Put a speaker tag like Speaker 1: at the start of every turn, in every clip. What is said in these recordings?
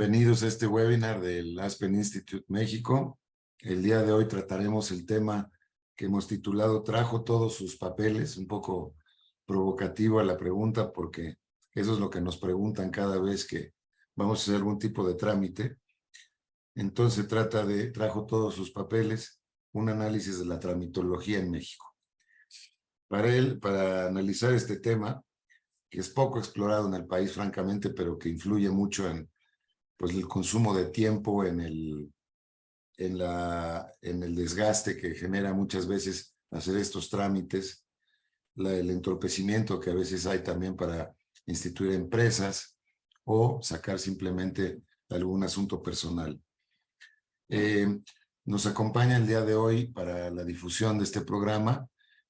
Speaker 1: bienvenidos a este webinar del Aspen Institute México. El día de hoy trataremos el tema que hemos titulado "Trajo todos sus papeles", un poco provocativo a la pregunta porque eso es lo que nos preguntan cada vez que vamos a hacer algún tipo de trámite. Entonces se trata de "Trajo todos sus papeles", un análisis de la tramitología en México. Para analizar este tema, que es poco explorado en el país, francamente, pero que influye mucho en el consumo de tiempo, en el desgaste que genera muchas veces hacer estos trámites, el entorpecimiento que a veces hay también para instituir empresas o sacar simplemente algún asunto personal. Nos acompaña el día de hoy para la difusión de este programa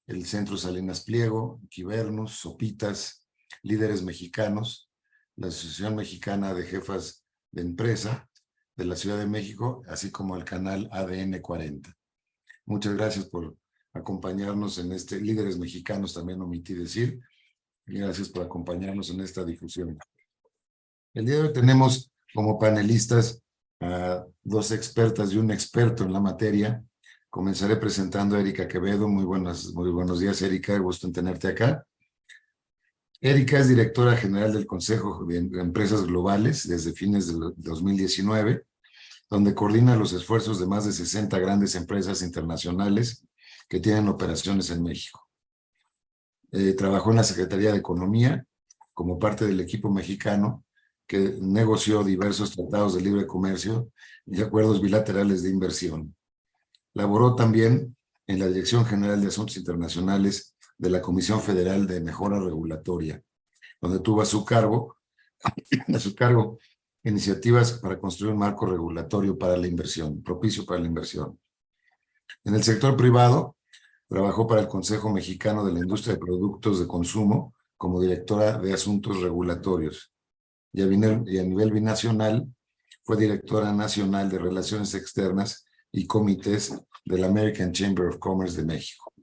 Speaker 1: el Centro Salinas Pliego, Quibernus, Sopitas, Líderes Mexicanos, la Asociación Mexicana de Jefas de Empresa de la Ciudad de México, así como el canal ADN 40. Muchas gracias por acompañarnos en Líderes Mexicanos, también omití decir. Gracias por acompañarnos en esta difusión. El día de hoy tenemos como panelistas a dos expertas y un experto en la materia. Comenzaré presentando a Erika Quevedo. Muy buenos días, Erika. Gusto en tenerte acá. Erika es directora general del Consejo de Empresas Globales desde fines del 2019, donde coordina los esfuerzos de más de 60 grandes empresas internacionales que tienen operaciones en México. Trabajó en la Secretaría de Economía como parte del equipo mexicano que negoció diversos tratados de libre comercio y acuerdos bilaterales de inversión. Laboró también en la Dirección General de Asuntos Internacionales de la Comisión Federal de Mejora Regulatoria, donde tuvo a su cargo iniciativas para construir un marco regulatorio para la inversión, propicio para la inversión. En el sector privado, trabajó para el Consejo Mexicano de la Industria de Productos de Consumo como directora de Asuntos Regulatorios. Y a nivel binacional, fue directora nacional de Relaciones Externas y comités de la American Chamber of Commerce de México.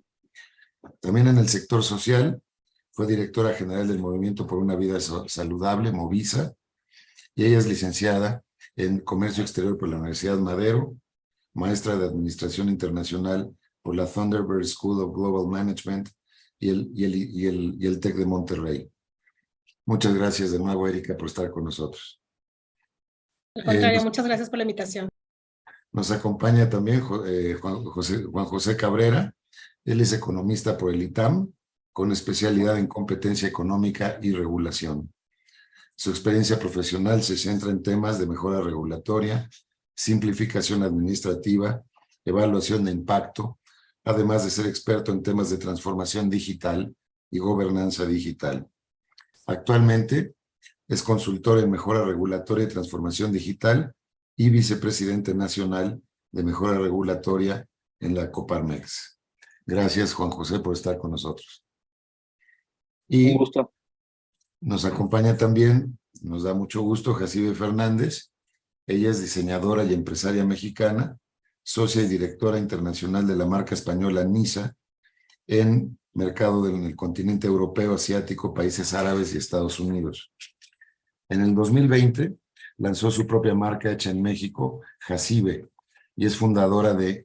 Speaker 1: También en el sector social, fue directora general del Movimiento por una Vida Saludable, Movisa, y ella es licenciada en Comercio Exterior por la Universidad Madero, maestra de Administración Internacional por la Thunderbird School of Global Management y el TEC de Monterrey. Muchas gracias de nuevo, Erika, por estar con nosotros.
Speaker 2: Al contrario, muchas gracias por la invitación.
Speaker 1: Nos acompaña también Juan José Cabrera. Él es economista por el ITAM, con especialidad en competencia económica y regulación. Su experiencia profesional se centra en temas de mejora regulatoria, simplificación administrativa, evaluación de impacto, además de ser experto en temas de transformación digital y gobernanza digital. Actualmente es consultor en mejora regulatoria y transformación digital y vicepresidente nacional de mejora regulatoria en la Coparmex. Gracias, Juan José, por estar con nosotros. Y
Speaker 3: un gusto.
Speaker 1: Nos acompaña también, nos da mucho gusto, Jacibe Fernández. Ella es diseñadora y empresaria mexicana, socia y directora internacional de la marca española Nisa en mercado en el continente europeo, asiático, países árabes y Estados Unidos. En el 2020 lanzó su propia marca hecha en México, Jacibe, y es fundadora de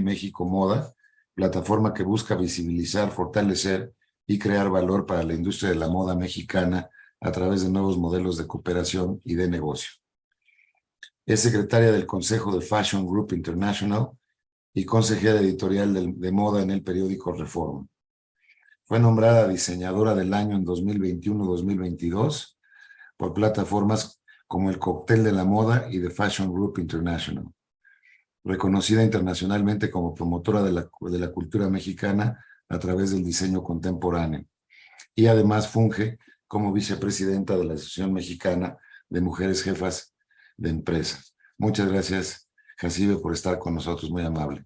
Speaker 1: México Moda, plataforma que busca visibilizar, fortalecer y crear valor para la industria de la moda mexicana a través de nuevos modelos de cooperación y de negocio. Es secretaria del Consejo de Fashion Group International y consejera editorial de moda en el periódico Reforma. Fue nombrada diseñadora del año en 2021-2022 por plataformas como el Cóctel de la Moda y The Fashion Group International. Reconocida internacionalmente como promotora de la cultura mexicana a través del diseño contemporáneo. Y además funge como vicepresidenta de la Asociación Mexicana de Mujeres Jefas de Empresas. Muchas gracias, Jacibe, por estar con nosotros, muy amable.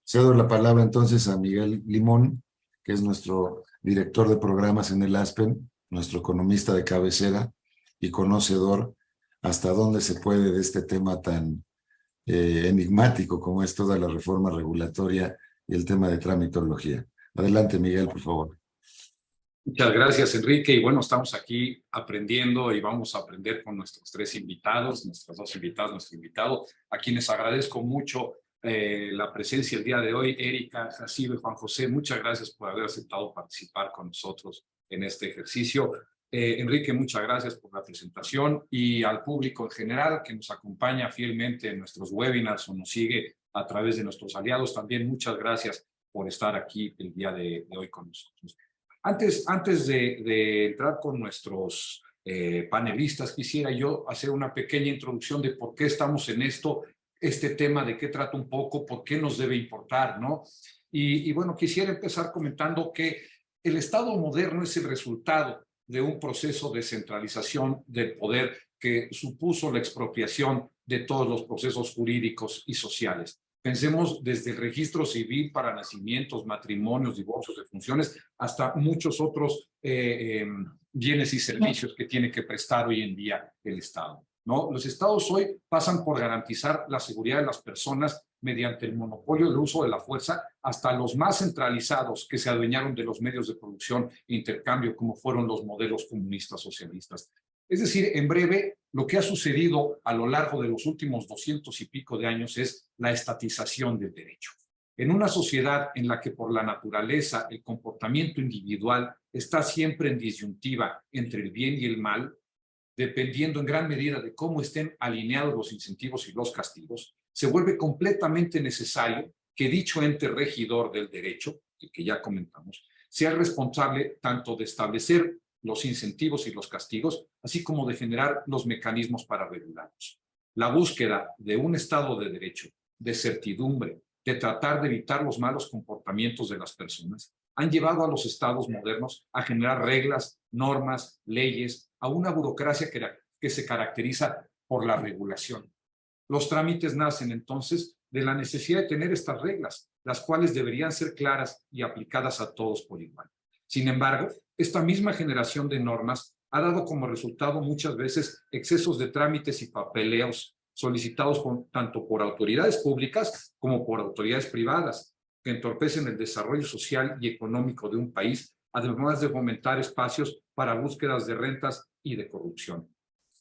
Speaker 1: Cedo la palabra entonces a Miguel Limón, que es nuestro director de programas en el Aspen, nuestro economista de cabecera y conocedor hasta dónde se puede de este tema tan enigmático como es toda la reforma regulatoria y el tema de tramitología. Adelante, Miguel, por favor.
Speaker 3: Muchas gracias, Enrique. Y bueno, estamos aquí aprendiendo y vamos a aprender con nuestros tres invitados, nuestras dos invitadas, nuestro invitado, a quienes agradezco mucho la presencia el día de hoy. Erika, Jacibe, Juan José, muchas gracias por haber aceptado participar con nosotros en este ejercicio. Enrique, muchas gracias por la presentación, y al público en general que nos acompaña fielmente en nuestros webinars o nos sigue a través de nuestros aliados, también muchas gracias por estar aquí el día de hoy con nosotros. Antes de entrar con nuestros panelistas, quisiera yo hacer una pequeña introducción de por qué estamos en este tema, de qué trata un poco, por qué nos debe importar, ¿no? Y bueno, quisiera empezar comentando que el Estado moderno es el resultado de un proceso de centralización del poder que supuso la expropiación de todos los procesos jurídicos y sociales. Pensemos desde el registro civil para nacimientos, matrimonios, divorcios, defunciones, hasta muchos otros bienes y servicios que tiene que prestar hoy en día el Estado, ¿no? Los estados hoy pasan por garantizar la seguridad de las personas mediante el monopolio del uso de la fuerza, hasta los más centralizados que se adueñaron de los medios de producción e intercambio, como fueron los modelos comunistas socialistas. Es decir, en breve, lo que ha sucedido a lo largo de los últimos 200 y pico de años es la estatización del derecho. En una sociedad en la que por la naturaleza el comportamiento individual está siempre en disyuntiva entre el bien y el mal, dependiendo en gran medida de cómo estén alineados los incentivos y los castigos, se vuelve completamente necesario que dicho ente regidor del derecho, el que ya comentamos, sea responsable tanto de establecer los incentivos y los castigos, así como de generar los mecanismos para regularlos. La búsqueda de un Estado de derecho, de certidumbre, de tratar de evitar los malos comportamientos de las personas, han llevado a los estados modernos a generar reglas, normas, leyes, a una burocracia que se caracteriza por la regulación. Los trámites nacen entonces de la necesidad de tener estas reglas, las cuales deberían ser claras y aplicadas a todos por igual. Sin embargo, esta misma generación de normas ha dado como resultado muchas veces excesos de trámites y papeleos solicitados tanto por autoridades públicas como por autoridades privadas, que entorpecen el desarrollo social y económico de un país, además de fomentar espacios para búsquedas de rentas y de corrupción.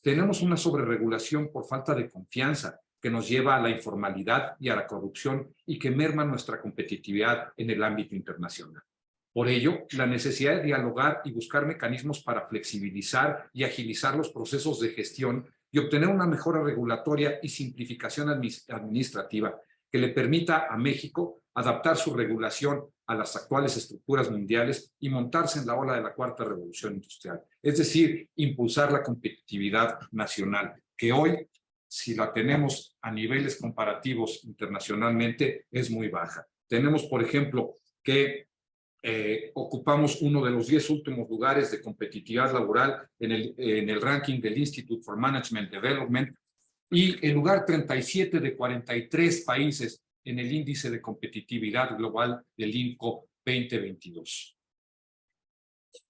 Speaker 3: Tenemos una sobreregulación por falta de confianza que nos lleva a la informalidad y a la corrupción y que merma nuestra competitividad en el ámbito internacional. Por ello, la necesidad de dialogar y buscar mecanismos para flexibilizar y agilizar los procesos de gestión y obtener una mejora regulatoria y simplificación administrativa que le permita a México adaptar su regulación a las actuales estructuras mundiales y montarse en la ola de la cuarta revolución industrial. Es decir, impulsar la competitividad nacional, que hoy, si la tenemos a niveles comparativos internacionalmente, es muy baja. Tenemos, por ejemplo, que ocupamos uno de los 10 últimos lugares de competitividad laboral en el ranking del Institute for Management Development y el lugar 37 de 43 países en el índice de competitividad global del INCO 2022.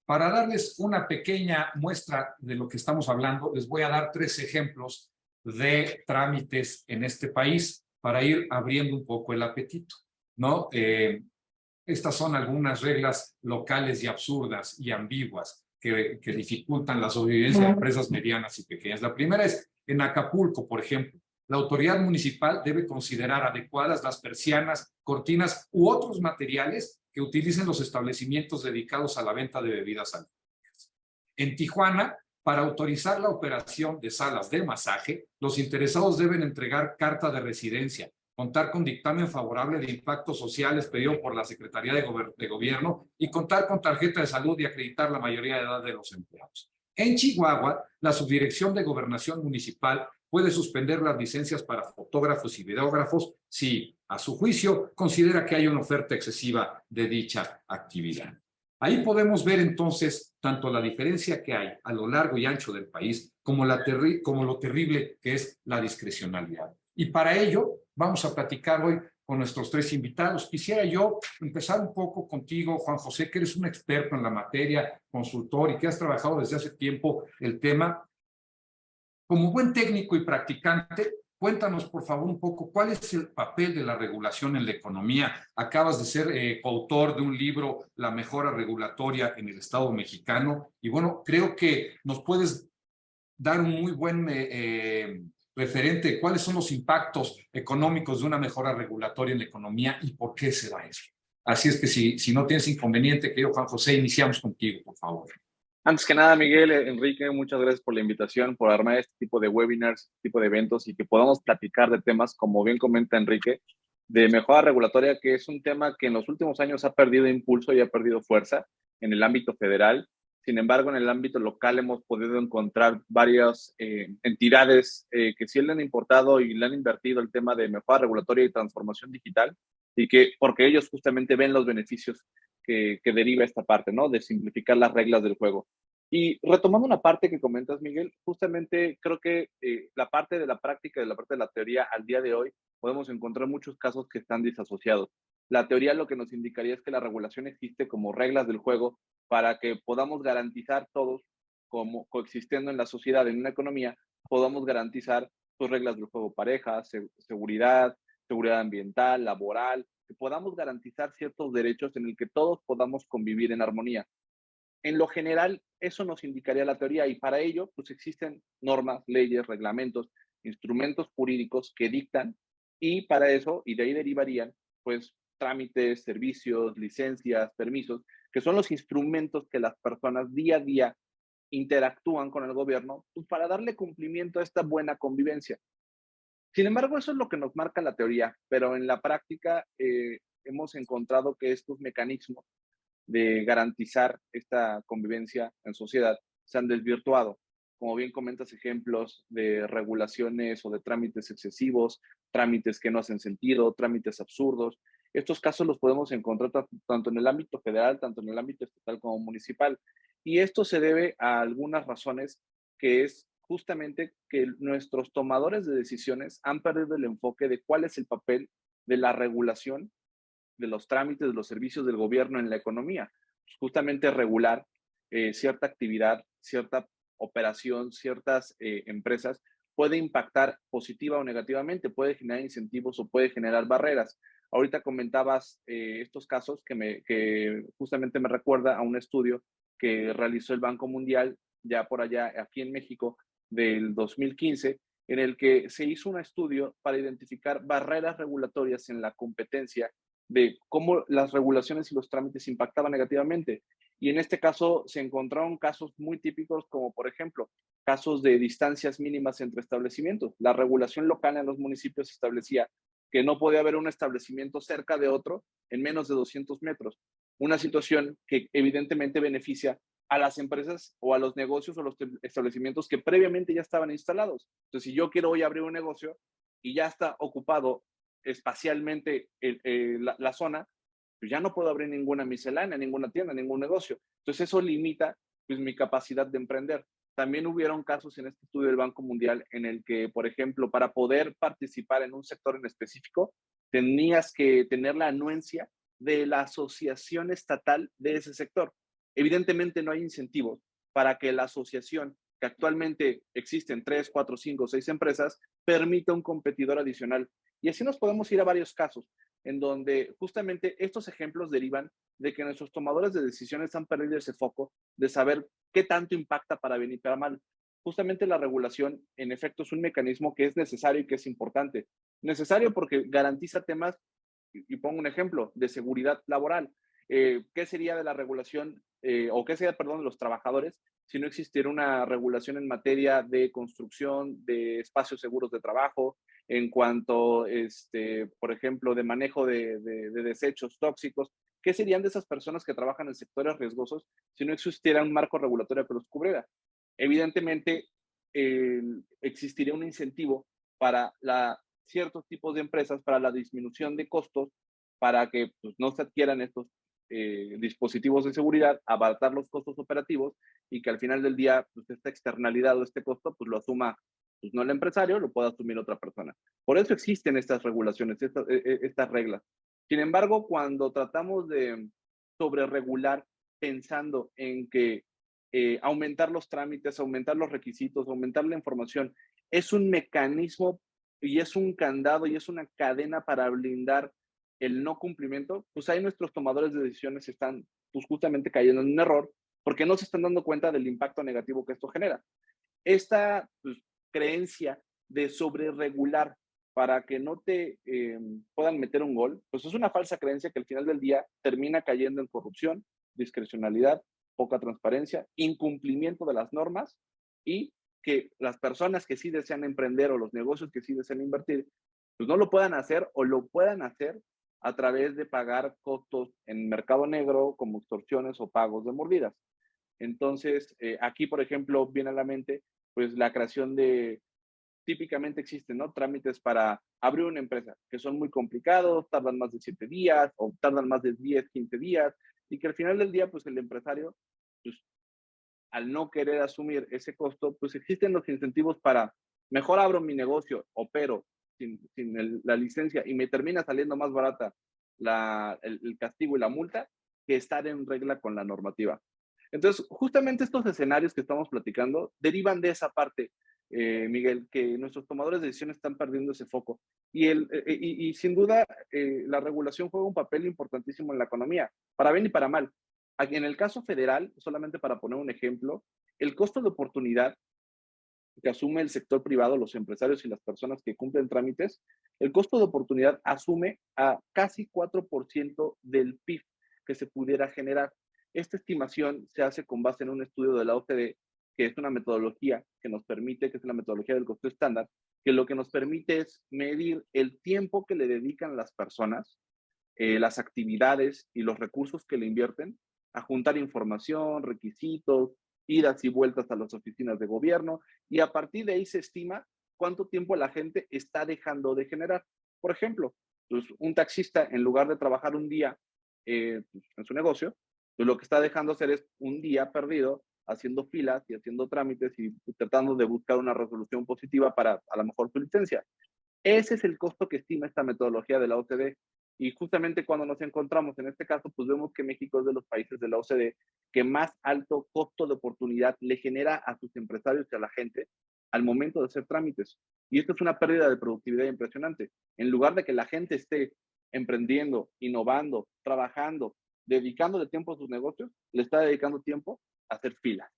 Speaker 3: Para darles una pequeña muestra de lo que estamos hablando, les voy a dar 3 ejemplos de trámites en este país para ir abriendo un poco el apetito, ¿no? Estas son algunas reglas locales y absurdas y ambiguas que dificultan la sobrevivencia de empresas medianas y pequeñas. La primera es en Acapulco, por ejemplo. La autoridad municipal debe considerar adecuadas las persianas, cortinas u otros materiales que utilicen los establecimientos dedicados a la venta de bebidas alcohólicas. En Tijuana, para autorizar la operación de salas de masaje, los interesados deben entregar carta de residencia, contar con dictamen favorable de impactos sociales pedido por la Secretaría de Gobierno y contar con tarjeta de salud y acreditar la mayoría de edad de los empleados. En Chihuahua, la Subdirección de Gobernación Municipal puede suspender las licencias para fotógrafos y videógrafos si, a su juicio, considera que hay una oferta excesiva de dicha actividad. Ahí podemos ver entonces tanto la diferencia que hay a lo largo y ancho del país como lo terrible que es la discrecionalidad. Y para ello vamos a platicar hoy con nuestros 3 invitados. Quisiera yo empezar un poco contigo, Juan José, que eres un experto en la materia, consultor y que has trabajado desde hace tiempo el tema. Como buen técnico y practicante, Cuéntanos, por favor, un poco, ¿cuál es el papel de la regulación en la economía? Acabas de ser coautor de un libro, La mejora regulatoria en el Estado mexicano, y bueno, creo que nos puedes dar un muy buen referente. ¿Cuáles son los impactos económicos de una mejora regulatoria en la economía y por qué se da eso? Así es que si no tienes inconveniente, querido Juan José, iniciamos contigo, por favor.
Speaker 4: Antes que nada, Miguel, Enrique, muchas gracias por la invitación, por armar este tipo de webinars, este tipo de eventos y que podamos platicar de temas, como bien comenta Enrique, de mejora regulatoria, que es un tema que en los últimos años ha perdido impulso y ha perdido fuerza en el ámbito federal. Sin embargo, en el ámbito local hemos podido encontrar varias entidades que sí le han importado y le han invertido el tema de mejora regulatoria y transformación digital, y que porque ellos justamente ven los beneficios que deriva esta parte, ¿no? De simplificar las reglas del juego. Y retomando una parte que comentas, Miguel, justamente creo que la parte de la práctica y la parte de la teoría al día de hoy podemos encontrar muchos casos que están disasociados. La teoría lo que nos indicaría es que la regulación existe como reglas del juego para que podamos garantizar todos, como coexistiendo en la sociedad, en una economía, podamos garantizar sus reglas del juego parejas, seguridad, seguridad ambiental, laboral, que podamos garantizar ciertos derechos en el que todos podamos convivir en armonía. En lo general, eso nos indicaría la teoría y para ello, pues existen normas, leyes, reglamentos, instrumentos jurídicos que dictan y para eso, y de ahí derivarían, pues trámites, servicios, licencias, permisos, que son los instrumentos que las personas día a día interactúan con el gobierno pues, para darle cumplimiento a esta buena convivencia. Sin embargo, eso es lo que nos marca la teoría, pero en la práctica hemos encontrado que estos mecanismos de garantizar esta convivencia en sociedad se han desvirtuado. Como bien comentas, ejemplos de regulaciones o de trámites excesivos, trámites que no hacen sentido, trámites absurdos. Estos casos los podemos encontrar tanto en el ámbito federal, tanto en el ámbito estatal como municipal. Y esto se debe a algunas razones, que es justamente que nuestros tomadores de decisiones han perdido el enfoque de cuál es el papel de la regulación de los trámites, de los servicios del gobierno en la economía. Pues justamente regular cierta actividad, cierta operación, ciertas empresas puede impactar positiva o negativamente, puede generar incentivos o puede generar barreras. Ahorita comentabas estos casos que justamente me recuerda a un estudio que realizó el Banco Mundial ya por allá aquí en México del 2015, en el que se hizo un estudio para identificar barreras regulatorias en la competencia de cómo las regulaciones y los trámites impactaban negativamente. Y en este caso se encontraron casos muy típicos como, por ejemplo, casos de distancias mínimas entre establecimientos. La regulación local en los municipios establecía que no podía haber un establecimiento cerca de otro en menos de 200 metros. Una situación que evidentemente beneficia a las empresas o a los negocios o los establecimientos que previamente ya estaban instalados. Entonces, si yo quiero hoy abrir un negocio y ya está ocupado espacialmente la zona, pues ya no puedo abrir ninguna miscelánea, ninguna tienda, ningún negocio. Entonces eso limita pues, mi capacidad de emprender. También hubieron casos en este estudio del Banco Mundial en el que, por ejemplo, para poder participar en un sector en específico, tenías que tener la anuencia de la asociación estatal de ese sector. Evidentemente no hay incentivos para que la asociación, que actualmente existen 3, 4, 5, 6 empresas, permita un competidor adicional. Y así nos podemos ir a varios casos en donde justamente estos ejemplos derivan de que nuestros tomadores de decisiones han perdido ese foco de saber qué tanto impacta para bien y para mal. Justamente la regulación, en efecto, es un mecanismo que es necesario y que es importante. Necesario porque garantiza temas, y pongo un ejemplo, de seguridad laboral. ¿Qué sería de la regulación, o qué sería, perdón, de los trabajadores si no existiera una regulación en materia de construcción, de espacios seguros de trabajo, en cuanto, por ejemplo, de manejo de desechos tóxicos? ¿Qué serían de esas personas que trabajan en sectores riesgosos si no existiera un marco regulatorio que los cubriera? Evidentemente, existiría un incentivo para ciertos tipos de empresas, para la disminución de costos, para que pues, no se adquieran estos dispositivos de seguridad, abaratar los costos operativos y que al final del día pues, esta externalidad o este costo pues, lo asuma pues, no el empresario, lo pueda asumir otra persona. Por eso existen estas regulaciones, estas reglas. Sin embargo, cuando tratamos de sobreregular pensando en que aumentar los trámites, aumentar los requisitos, aumentar la información, es un mecanismo y es un candado y es una cadena para blindar el no cumplimiento, pues ahí nuestros tomadores de decisiones están pues justamente cayendo en un error porque no se están dando cuenta del impacto negativo que esto genera. Esta pues, creencia de sobreregular para que no te puedan meter un gol, pues es una falsa creencia que al final del día termina cayendo en corrupción, discrecionalidad, poca transparencia, incumplimiento de las normas y que las personas que sí desean emprender o los negocios que sí desean invertir, pues no lo puedan hacer o lo puedan hacer a través de pagar costos en mercado negro como extorsiones o pagos de mordidas. Entonces, aquí, por ejemplo, viene a la mente pues la creación de, típicamente existen, ¿no? Trámites para abrir una empresa, que son muy complicados, tardan más de 7 días o tardan más de 10, 15 días, y que al final del día, pues el empresario, pues al no querer asumir ese costo, pues existen los incentivos para, mejor abro mi negocio, opero sin la licencia y me termina saliendo más barata el castigo y la multa que estar en regla con la normativa. Entonces, justamente estos escenarios que estamos platicando derivan de esa parte, Miguel, que nuestros tomadores de decisiones están perdiendo ese foco. Y sin duda, la regulación juega un papel importantísimo en la economía, para bien y para mal. Aquí en el caso federal, solamente para poner un ejemplo, el costo de oportunidad que asume el sector privado, los empresarios y las personas que cumplen trámites, el costo de oportunidad asume a casi 4% del PIB que se pudiera generar. Esta estimación se hace con base en un estudio de la OCDE, que es una metodología que nos permite, que es la metodología del costo estándar, que lo que nos permite es medir el tiempo que le dedican las personas, las actividades y los recursos que le invierten a juntar información, requisitos, idas y vueltas a las oficinas de gobierno, y a partir de ahí se estima cuánto tiempo la gente está dejando de generar. Por ejemplo, pues un taxista, en lugar de trabajar un día en su negocio, pues lo que está dejando hacer es un día perdido haciendo filas y haciendo trámites y tratando de buscar una resolución positiva para a lo mejor su licencia. Ese es el costo que estima esta metodología de la OCDE. Y justamente cuando nos encontramos en este caso, pues vemos que México es de los países de la OCDE que más alto costo de oportunidad le genera a sus empresarios y a la gente al momento de hacer trámites. Y esto es una pérdida de productividad impresionante. En lugar de que la gente esté emprendiendo, innovando, trabajando, dedicándole tiempo a sus negocios, le está dedicando tiempo a hacer filas.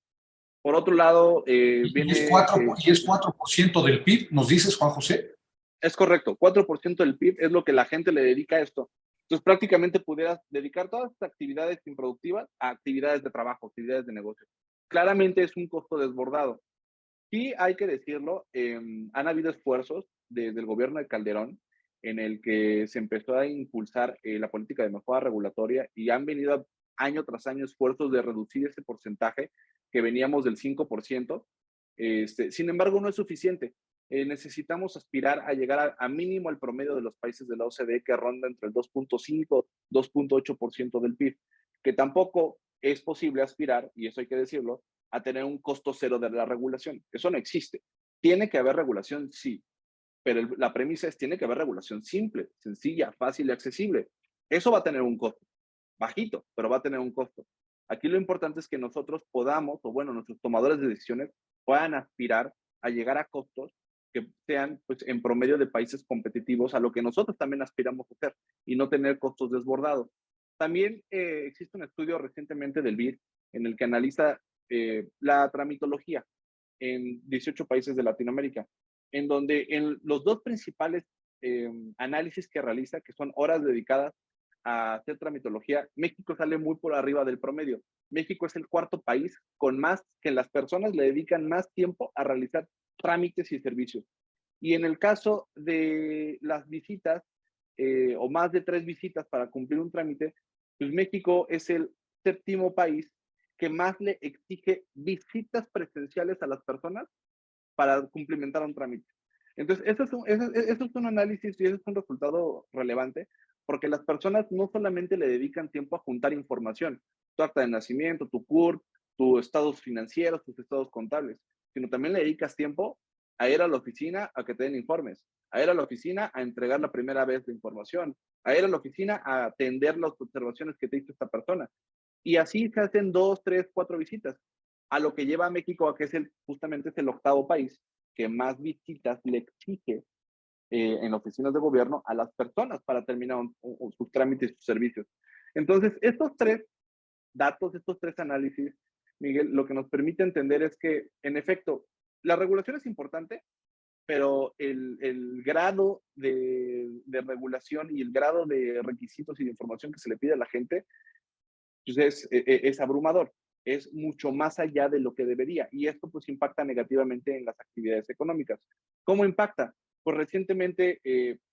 Speaker 4: Por otro lado,
Speaker 3: Y
Speaker 4: viene...
Speaker 3: es 4% del PIB, nos dices, Juan José.
Speaker 4: Es correcto, 4% del PIB es lo que la gente le dedica a esto. Entonces, prácticamente pudieras dedicar todas estas actividades improductivas a actividades de trabajo, actividades de negocio. Claramente es un costo desbordado. Sí, hay que decirlo, han habido esfuerzos desde el gobierno de Calderón en el que se empezó a impulsar la política de mejora regulatoria y han venido año tras año esfuerzos de reducir ese porcentaje que veníamos del 5%. Sin embargo, no es suficiente. Necesitamos aspirar a llegar a mínimo al promedio de los países de la OCDE que ronda entre el 2.5 2.8% del PIB, que tampoco es posible aspirar, y eso hay que decirlo, a tener un costo cero de la regulación. Eso no existe. Tiene que haber regulación, sí, pero la premisa es tiene que haber regulación simple, sencilla, fácil y accesible. Eso va a tener un costo, bajito, pero va a tener un costo. Aquí lo importante es que nosotros podamos, o bueno, nuestros tomadores de decisiones puedan aspirar a llegar a costos que sean pues, en promedio de países competitivos a lo que nosotros también aspiramos a hacer y no tener costos desbordados. También existe un estudio recientemente del BID en el que analiza la tramitología en 18 países de Latinoamérica, en donde en los dos principales análisis que realiza, que son horas dedicadas a hacer tramitología, México sale muy por arriba del promedio. México es el cuarto país con más, que las personas le dedican más tiempo a realizar trámites y servicios. Y en el caso de las visitas, o más de 3 visitas para cumplir un trámite, pues México es el séptimo país que más le exige visitas presenciales a las personas para cumplimentar un trámite. Entonces, eso es un análisis y eso es un resultado relevante, porque las personas no solamente le dedican tiempo a juntar información, tu acta de nacimiento, tu CURP, tus estados financieros, tus estados contables, sino también le dedicas tiempo a ir a la oficina a que te den informes, a ir a la oficina a entregar la primera vez de información, a ir a la oficina a atender las observaciones que te hizo esta persona. Y así se hacen 2, 3, 4 visitas, a lo que lleva a México a que es justamente es el octavo país que más visitas le exige en oficinas de gobierno a las personas para terminar sus trámites y sus servicios. Entonces, estos tres datos, estos tres análisis, Miguel, lo que nos permite entender es que, en efecto, la regulación es importante, pero el grado de regulación y el grado de requisitos y de información que se le pide a la gente pues es abrumador, es mucho más allá de lo que debería, y esto pues impacta negativamente en las actividades económicas. ¿Cómo impacta? Pues recientemente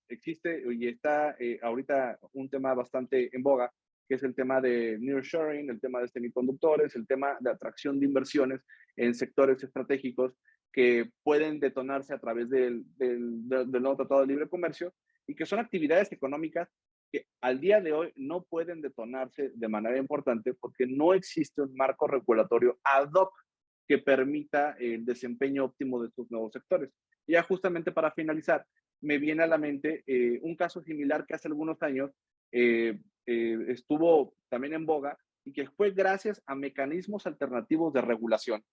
Speaker 4: existe y está ahorita un tema bastante en boga, que es el tema de nearshoring, el tema de semiconductores, el tema de atracción de inversiones en sectores estratégicos que pueden detonarse a través del nuevo Tratado de Libre Comercio y que son actividades económicas que al día de hoy no pueden detonarse de manera importante porque no existe un marco regulatorio ad hoc que permita el desempeño óptimo de estos nuevos sectores. Y ya justamente para finalizar, me viene a la mente un caso similar que hace algunos años estuvo también en boga y que fue gracias a mecanismos alternativos de regulación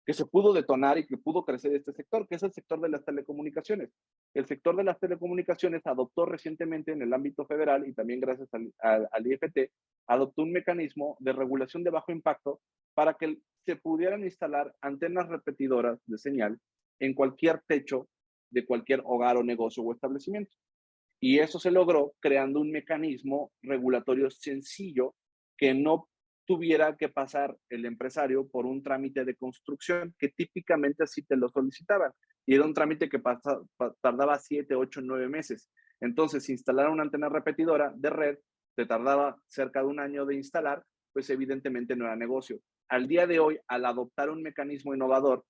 Speaker 4: que se pudo detonar y que pudo crecer este sector, que es el sector de las telecomunicaciones. El sector de las telecomunicaciones adoptó recientemente en el ámbito federal y también gracias al IFT, adoptó un mecanismo de regulación de bajo impacto para que se pudieran instalar antenas repetidoras de señal en cualquier techo de cualquier hogar o negocio o establecimiento. Y eso se logró creando un mecanismo regulatorio sencillo que no tuviera que pasar el empresario por un trámite de construcción que típicamente así te lo solicitaban. Y era un trámite que tardaba 7, 8, 9 meses. Entonces, instalar una antena repetidora de red te tardaba cerca de un año de instalar, pues evidentemente no era negocio. Al día de hoy, al adoptar un mecanismo innovador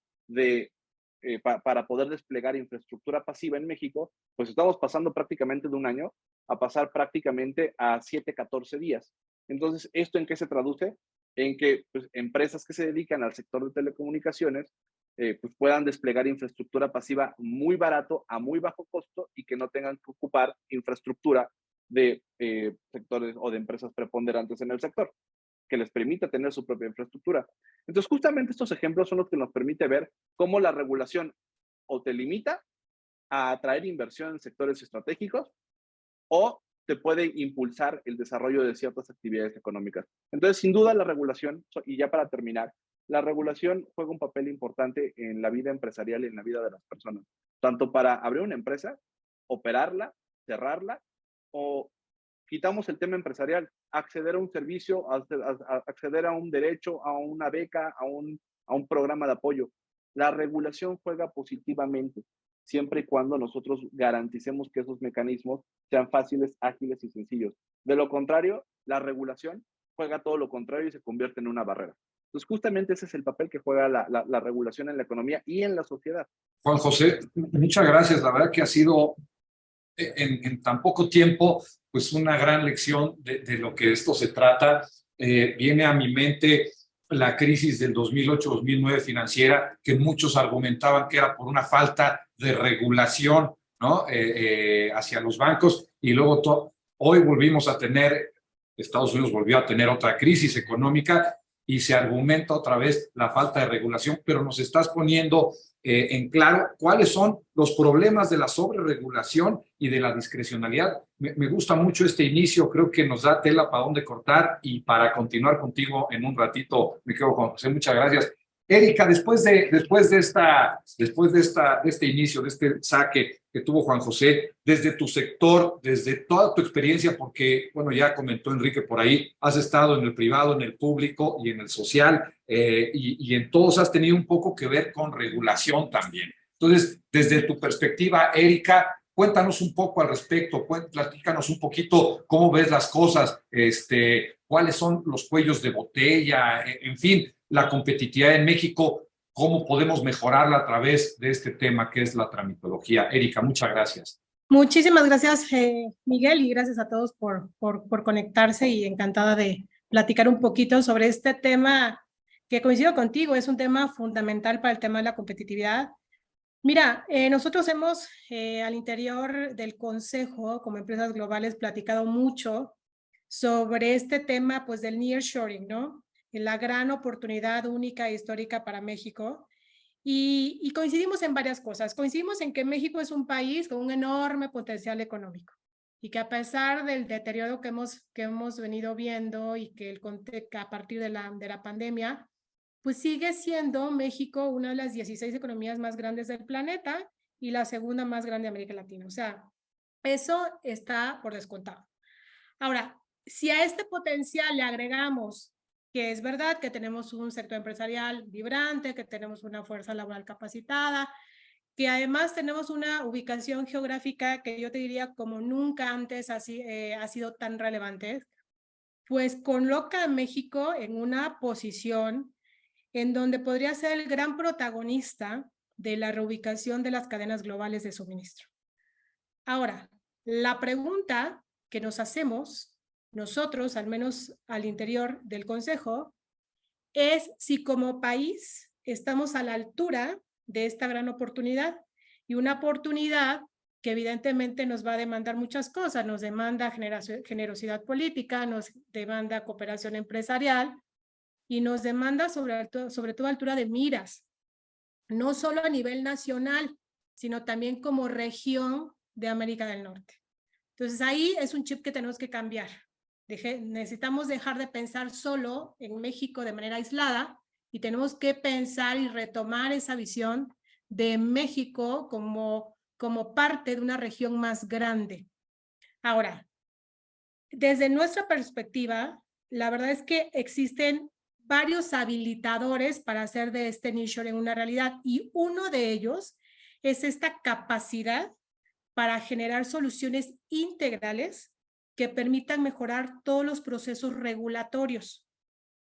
Speaker 4: para poder desplegar infraestructura pasiva en México, pues estamos pasando prácticamente de un año a pasar prácticamente a 7, 14 días. Entonces, ¿esto en qué se traduce? En que pues, empresas que se dedican al sector de telecomunicaciones pues puedan desplegar infraestructura pasiva muy barato, a muy bajo costo y que no tengan que ocupar infraestructura de sectores o de empresas preponderantes en el sector, que les permita tener su propia infraestructura. Entonces, justamente estos ejemplos son los que nos permite ver cómo la regulación o te limita a atraer inversión en sectores estratégicos o te puede impulsar el desarrollo de ciertas actividades económicas. Entonces, sin duda, la regulación, y ya para terminar, la regulación juega un papel importante en la vida empresarial y en la vida de las personas, tanto para abrir una empresa, operarla, cerrarla, o quitamos el tema empresarial, acceder a un servicio, acceder a un derecho, a una beca, a un programa de apoyo. La regulación juega positivamente, siempre y cuando nosotros garanticemos que esos mecanismos sean fáciles, ágiles y sencillos. De lo contrario, la regulación juega todo lo contrario y se convierte en una barrera. Entonces, justamente ese es el papel que juega la regulación en la economía y en la sociedad.
Speaker 3: Juan José, muchas gracias. La verdad que ha sido en tan poco tiempo, pues una gran lección de lo que esto se trata. Viene a mi mente la crisis del 2008-2009 financiera, que muchos argumentaban que era por una falta de regulación, ¿no? Hacia los bancos, y luego hoy volvimos a tener, Estados Unidos volvió a tener otra crisis económica y se argumenta otra vez la falta de regulación, pero nos estás poniendo en claro cuáles son los problemas de la sobreregulación y de la discrecionalidad. Me gusta mucho este inicio, creo que nos da tela para dónde cortar y para continuar contigo en un ratito. Me quedo con José, muchas gracias. Erika, después de este inicio, de este saque que tuvo Juan José, desde tu sector, desde toda tu experiencia, porque, bueno, ya comentó Enrique por ahí, has estado en el privado, en el público y en el social, y en todos has tenido un poco que ver con regulación también. Entonces, desde tu perspectiva, Erika, cuéntanos un poco al respecto, platícanos un poquito cómo ves las cosas, cuáles son los cuellos de botella, en fin, la competitividad en México, cómo podemos mejorarla a través de este tema que es la tramitología. Erika, muchas gracias.
Speaker 2: Muchísimas gracias, Miguel, y gracias a todos por conectarse, y encantada de platicar un poquito sobre este tema que coincido contigo, es un tema fundamental para el tema de la competitividad. Mira, nosotros hemos al interior del Consejo, como empresas globales, platicado mucho sobre este tema pues del nearshoring, ¿no? La gran oportunidad única e histórica para México. Y coincidimos en varias cosas. Coincidimos en que México es un país con un enorme potencial económico y que a pesar del deterioro que hemos venido viendo y que a partir de la pandemia, pues sigue siendo México una de las 16 economías más grandes del planeta y la segunda más grande de América Latina. O sea, eso está por descontado. Ahora, si a este potencial le agregamos que es verdad que tenemos un sector empresarial vibrante, que tenemos una fuerza laboral capacitada, que además tenemos una ubicación geográfica que yo te diría como nunca antes ha sido tan relevante, pues coloca a México en una posición en donde podría ser el gran protagonista de la reubicación de las cadenas globales de suministro. Ahora, la pregunta que nos hacemos nosotros, al menos al interior del Consejo, es si como país estamos a la altura de esta gran oportunidad, y una oportunidad que evidentemente nos va a demandar muchas cosas, nos demanda generosidad política, nos demanda cooperación empresarial y nos demanda sobre todo altura de miras, no solo a nivel nacional, sino también como región de América del Norte. Entonces ahí es un chip que tenemos que cambiar. Necesitamos dejar de pensar solo en México de manera aislada y tenemos que pensar y retomar esa visión de México como parte de una región más grande. Ahora, desde nuestra perspectiva, la verdad es que existen varios habilitadores para hacer de este nearshoring una realidad, y uno de ellos es esta capacidad para generar soluciones integrales que permitan mejorar todos los procesos regulatorios,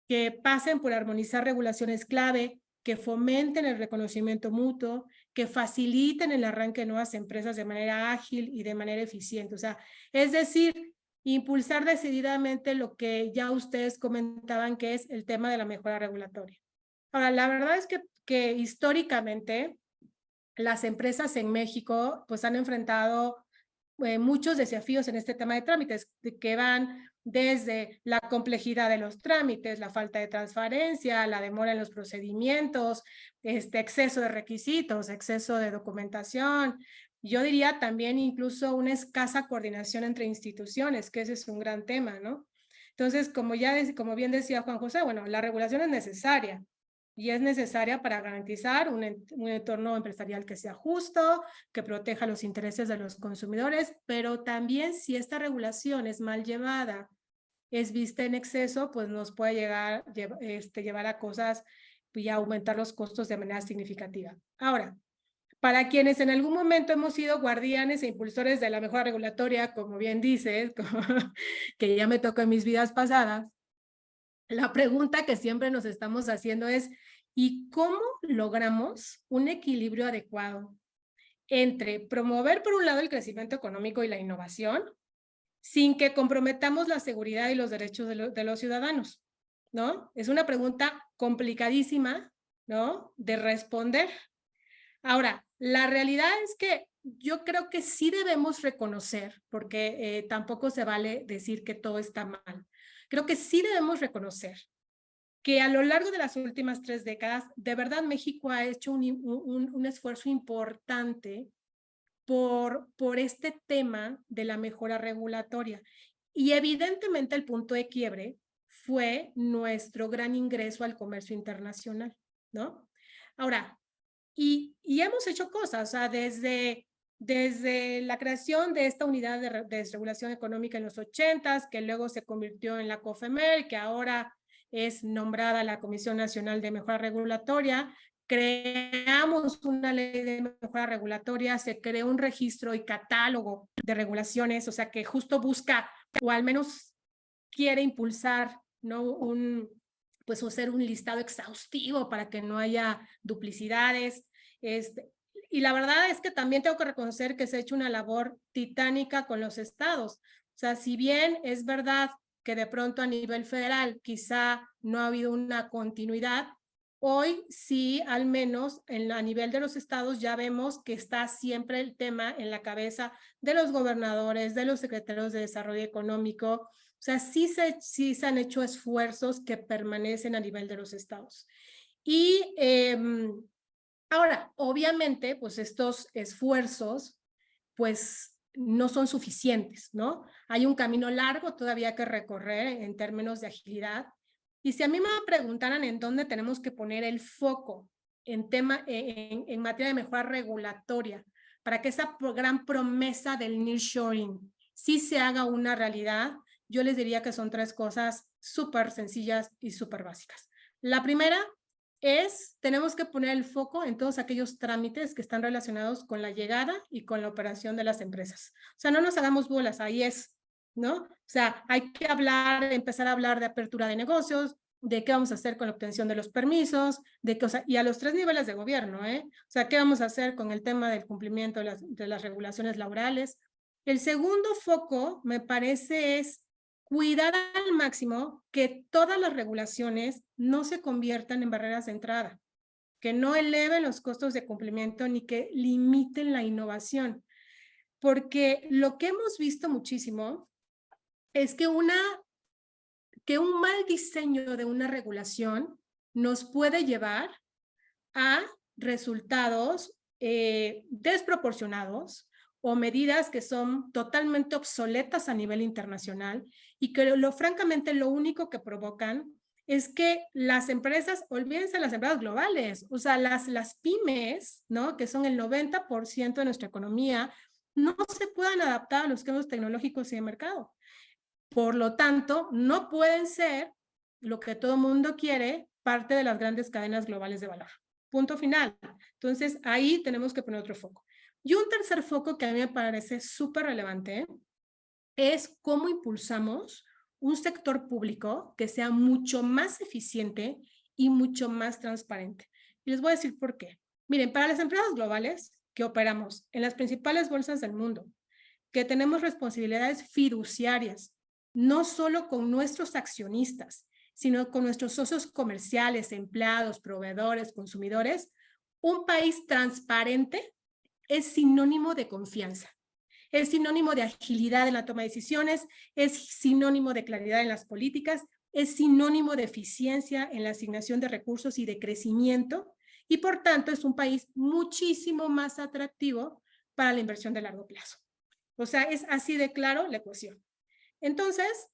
Speaker 2: que pasen por armonizar regulaciones clave, que fomenten el reconocimiento mutuo, que faciliten el arranque de nuevas empresas de manera ágil y de manera eficiente. O sea, es decir, impulsar decididamente lo que ya ustedes comentaban, que es el tema de la mejora regulatoria. Ahora, la verdad es que históricamente las empresas en México pues han enfrentado muchos desafíos en este tema de trámites, que van desde la complejidad de los trámites, la falta de transparencia, la demora en los procedimientos, exceso de requisitos, exceso de documentación. Yo diría también incluso una escasa coordinación entre instituciones, que ese es un gran tema, ¿no? Entonces, como bien decía Juan José, bueno, la regulación es necesaria, y es necesaria para garantizar un entorno empresarial que sea justo, que proteja los intereses de los consumidores, pero también si esta regulación es mal llevada, es vista en exceso, pues nos puede llevar a cosas y a aumentar los costos de manera significativa. Ahora, para quienes en algún momento hemos sido guardianes e impulsores de la mejora regulatoria, como bien dices, que ya me tocó en mis vidas pasadas, la pregunta que siempre nos estamos haciendo es, ¿y cómo logramos un equilibrio adecuado entre promover por un lado el crecimiento económico y la innovación sin que comprometamos la seguridad y los derechos de los ciudadanos? ¿No? Es una pregunta complicadísima, ¿no?, de responder. Ahora, la realidad es que yo creo que sí debemos reconocer, porque tampoco se vale decir que todo está mal. Creo que sí debemos reconocer que a lo largo de las últimas 3 décadas, de verdad México ha hecho un esfuerzo importante por este tema de la mejora regulatoria. Y evidentemente el punto de quiebre fue nuestro gran ingreso al comercio internacional, ¿no? Ahora, y hemos hecho cosas, o sea, desde la creación de esta unidad de desregulación económica en los 80s, que luego se convirtió en la COFEMER, que ahora es nombrada la Comisión Nacional de Mejora Regulatoria, creamos una ley de mejora regulatoria, se creó un registro y catálogo de regulaciones, o sea, que justo busca, o al menos quiere impulsar, ¿no?, pues hacer un listado exhaustivo para que no haya duplicidades. Y la verdad es que también tengo que reconocer que se ha hecho una labor titánica con los estados. O sea, si bien es verdad que de pronto a nivel federal quizá no ha habido una continuidad, hoy sí, al menos a nivel de los estados ya vemos que está siempre el tema en la cabeza de los gobernadores, de los secretarios de desarrollo económico. O sea, sí se han hecho esfuerzos que permanecen a nivel de los estados. Y Ahora, obviamente, pues estos esfuerzos, pues no son suficientes, ¿no? Hay un camino largo todavía que recorrer en términos de agilidad. Y si a mí me preguntaran en dónde tenemos que poner el foco en materia de mejora regulatoria, para que esa gran promesa del nearshoring sí se haga una realidad, yo les diría que son 3 cosas súper sencillas y súper básicas. La primera tenemos que poner el foco en todos aquellos trámites que están relacionados con la llegada y con la operación de las empresas. O sea, no nos hagamos bolas, ahí ¿no? O sea, hay que empezar a hablar de apertura de negocios, de qué vamos a hacer con la obtención de los permisos, y a los 3 niveles de gobierno, ¿eh? O sea, qué vamos a hacer con el tema del cumplimiento de las regulaciones laborales. El segundo foco, me parece, es cuidar al máximo que todas las regulaciones no se conviertan en barreras de entrada, que no eleven los costos de cumplimiento ni que limiten la innovación. Porque lo que hemos visto muchísimo es que un mal diseño de una regulación nos puede llevar a resultados desproporcionados o medidas que son totalmente obsoletas a nivel internacional y que francamente lo único que provocan es que las empresas, olvídense las empresas globales, o sea, las pymes, ¿no? Que son el 90% de nuestra economía, no se puedan adaptar a los cambios tecnológicos y de mercado. Por lo tanto, no pueden ser lo que todo mundo quiere, parte de las grandes cadenas globales de valor. Punto final. Entonces, ahí tenemos que poner otro foco. Y un tercer foco que a mí me parece súper relevante es cómo impulsamos un sector público que sea mucho más eficiente y mucho más transparente. Y les voy a decir por qué. Miren, para las empresas globales que operamos en las principales bolsas del mundo, que tenemos responsabilidades fiduciarias, no solo con nuestros accionistas, sino con nuestros socios comerciales, empleados, proveedores, consumidores, un país transparente es sinónimo de confianza, es sinónimo de agilidad en la toma de decisiones, es sinónimo de claridad en las políticas, es sinónimo de eficiencia en la asignación de recursos y de crecimiento, y por tanto es un país muchísimo más atractivo para la inversión de largo plazo. O sea, es así de claro la ecuación. Entonces,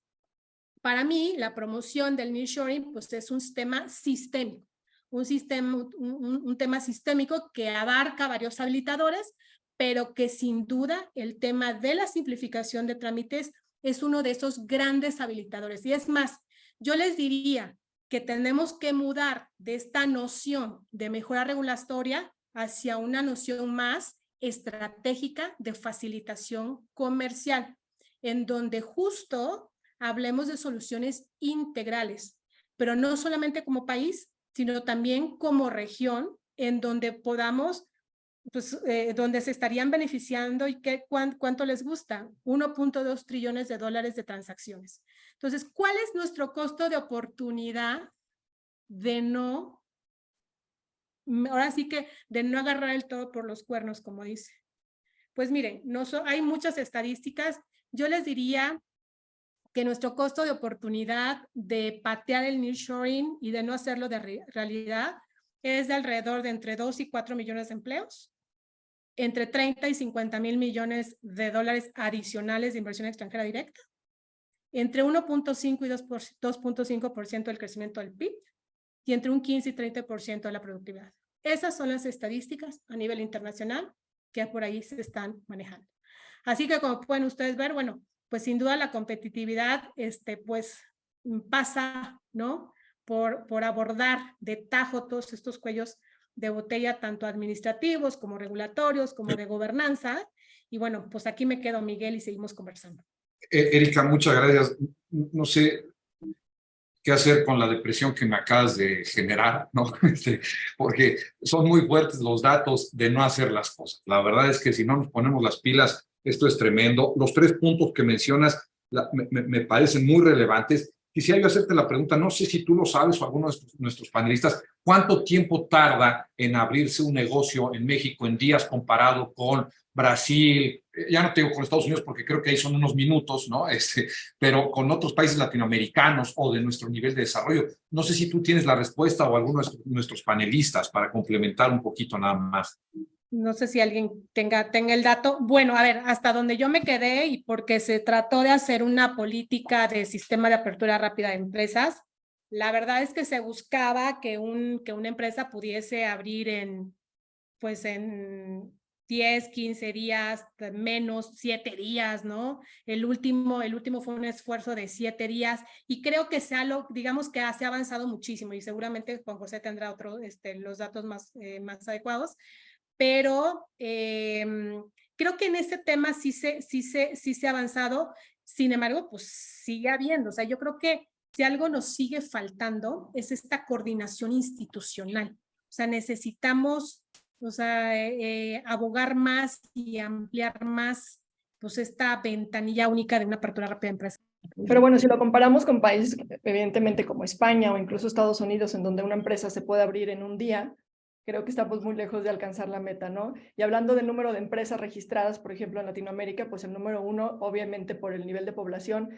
Speaker 2: para mí, la promoción del nearshoring pues, es un tema sistémico, un tema sistémico que abarca varios habilitadores, pero que sin duda el tema de la simplificación de trámites es uno de esos grandes habilitadores. Y es más, yo les diría que tenemos que mudar de esta noción de mejora regulatoria hacia una noción más estratégica de facilitación comercial, en donde justo hablemos de soluciones integrales, pero no solamente como país, sino también como región, en donde podamos, pues, donde se estarían beneficiando y cuánto les gusta, 1.2 trillones de dólares de transacciones. Entonces, ¿cuál es nuestro costo de oportunidad de no, ahora sí que de no agarrar el todo por los cuernos, como dice? Pues miren, hay muchas estadísticas. Yo les diría que nuestro costo de oportunidad de patear el nearshoring y de no hacerlo de realidad es de alrededor de entre 2 y 4 millones de empleos, entre 30 y 50 mil millones de dólares adicionales de inversión extranjera directa, entre 1.5 y 2.5% del crecimiento del PIB y entre un 15 y 30% de la productividad. Esas son las estadísticas a nivel internacional que por ahí se están manejando. Así que como pueden ustedes ver, bueno, pues sin duda la competitividad pues pasa, ¿no? Por abordar de tajo todos estos cuellos de botella, tanto administrativos como regulatorios, como de gobernanza. Y bueno, pues aquí me quedo, Miguel, y seguimos conversando.
Speaker 3: Erika, muchas gracias. No sé qué hacer con la depresión que me acabas de generar, ¿no? Porque son muy fuertes los datos de no hacer las cosas. La verdad es que si no nos ponemos las pilas, esto es tremendo. Los 3 puntos que mencionas me parecen muy relevantes. Quisiera yo hacerte la pregunta, no sé si tú lo sabes o alguno de nuestros panelistas, ¿cuánto tiempo tarda en abrirse un negocio en México en días comparado con Brasil, ya no te digo con Estados Unidos porque creo que ahí son unos minutos, ¿no? Pero con otros países latinoamericanos o de nuestro nivel de desarrollo. No sé si tú tienes la respuesta o alguno de nuestros panelistas para complementar un poquito nada más.
Speaker 2: No sé si alguien tenga el dato. Bueno, a ver, hasta donde yo me quedé y porque se trató de hacer una política de sistema de apertura rápida de empresas, la verdad es que se buscaba que una empresa pudiese abrir en 10, 15 días, menos 7 días, ¿no? El último fue un esfuerzo de 7 días y creo que digamos que se ha avanzado muchísimo y seguramente Juan José tendrá los datos más adecuados. Pero creo que en ese tema sí se ha avanzado. Sin embargo, pues sigue habiendo. O sea, yo creo que si algo nos sigue faltando es esta coordinación institucional. O sea, necesitamos, o sea, abogar más y ampliar más, pues esta ventanilla única de una apertura rápida de empresa.
Speaker 5: Pero bueno, si lo comparamos con países, evidentemente como España o incluso Estados Unidos, en donde una empresa se puede abrir en un día, creo que estamos muy lejos de alcanzar la meta, ¿no? Y hablando del número de empresas registradas, por ejemplo, en Latinoamérica, pues el número 1, obviamente por el nivel de población,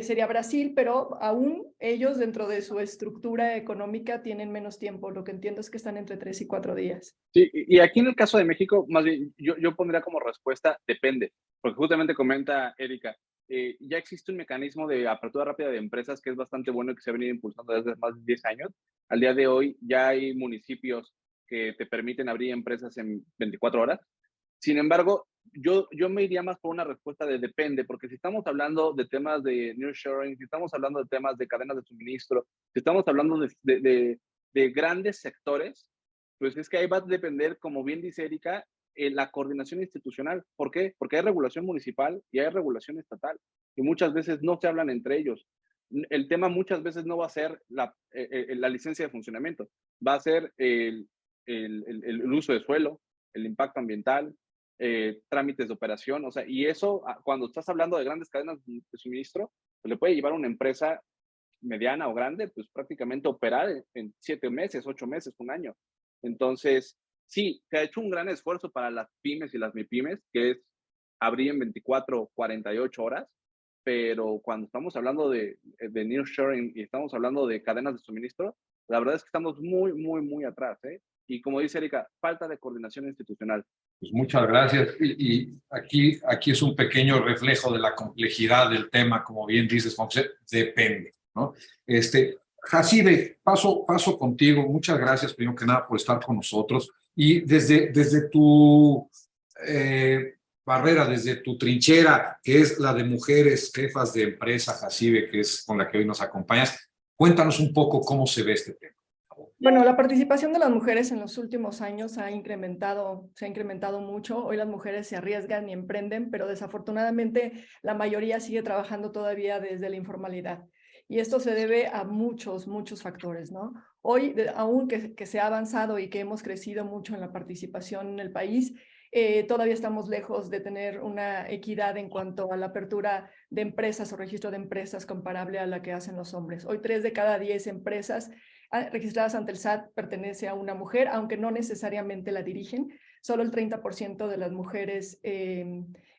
Speaker 5: sería Brasil, pero aún ellos dentro de su estructura económica tienen menos tiempo. Lo que entiendo es que están entre 3 y 4 días.
Speaker 4: Sí, y aquí en el caso de México, más bien, yo pondría como respuesta, depende, porque justamente comenta Erika, ya existe un mecanismo de apertura rápida de empresas que es bastante bueno y que se ha venido impulsando desde más de 10 años. Al día de hoy ya hay municipios que te permiten abrir empresas en 24 horas. Sin embargo, yo me iría más por una respuesta de depende, porque si estamos hablando de temas de nearshoring, si estamos hablando de temas de cadenas de suministro, si estamos hablando de grandes sectores, pues es que ahí va a depender, como bien dice Erika, la coordinación institucional. ¿Por qué? Porque hay regulación municipal y hay regulación estatal, y muchas veces no se hablan entre ellos. El tema muchas veces no va a ser la licencia de funcionamiento, va a ser el uso de suelo, el impacto ambiental, trámites de operación, o sea, y eso cuando estás hablando de grandes cadenas de suministro, pues le puede llevar a una empresa mediana o grande, pues prácticamente operar en 7 meses, 8 meses, un año. Entonces, sí, se ha hecho un gran esfuerzo para las pymes y las MIPYMES, que es abrir en 24, 48 horas, pero cuando estamos hablando de nearshoring y estamos hablando de cadenas de suministro, la verdad es que estamos muy, muy, muy atrás, ¿eh? Y como dice Erika, falta de coordinación institucional.
Speaker 3: Pues muchas gracias. Y aquí es un pequeño reflejo de la complejidad del tema, como bien dices, José, depende, ¿no? Jacibe, paso contigo. Muchas gracias, primero que nada, por estar con nosotros. Y desde tu barrera, desde tu trinchera, que es la de mujeres jefas de empresa, Jacibe, que es con la que hoy nos acompañas, cuéntanos un poco cómo se ve este tema.
Speaker 5: Bueno, la participación de las mujeres en los últimos años se ha incrementado mucho. Hoy las mujeres se arriesgan y emprenden, pero desafortunadamente la mayoría sigue trabajando todavía desde la informalidad. Y esto se debe a muchos factores, ¿no? Hoy, aún que se ha avanzado y que hemos crecido mucho en la participación en el país, todavía estamos lejos de tener una equidad en cuanto a la apertura de empresas o registro de empresas comparable a la que hacen los hombres. Hoy 3 de cada 10 empresas registradas ante el SAT pertenece a una mujer, aunque no necesariamente la dirigen. Solo el 30% de las mujeres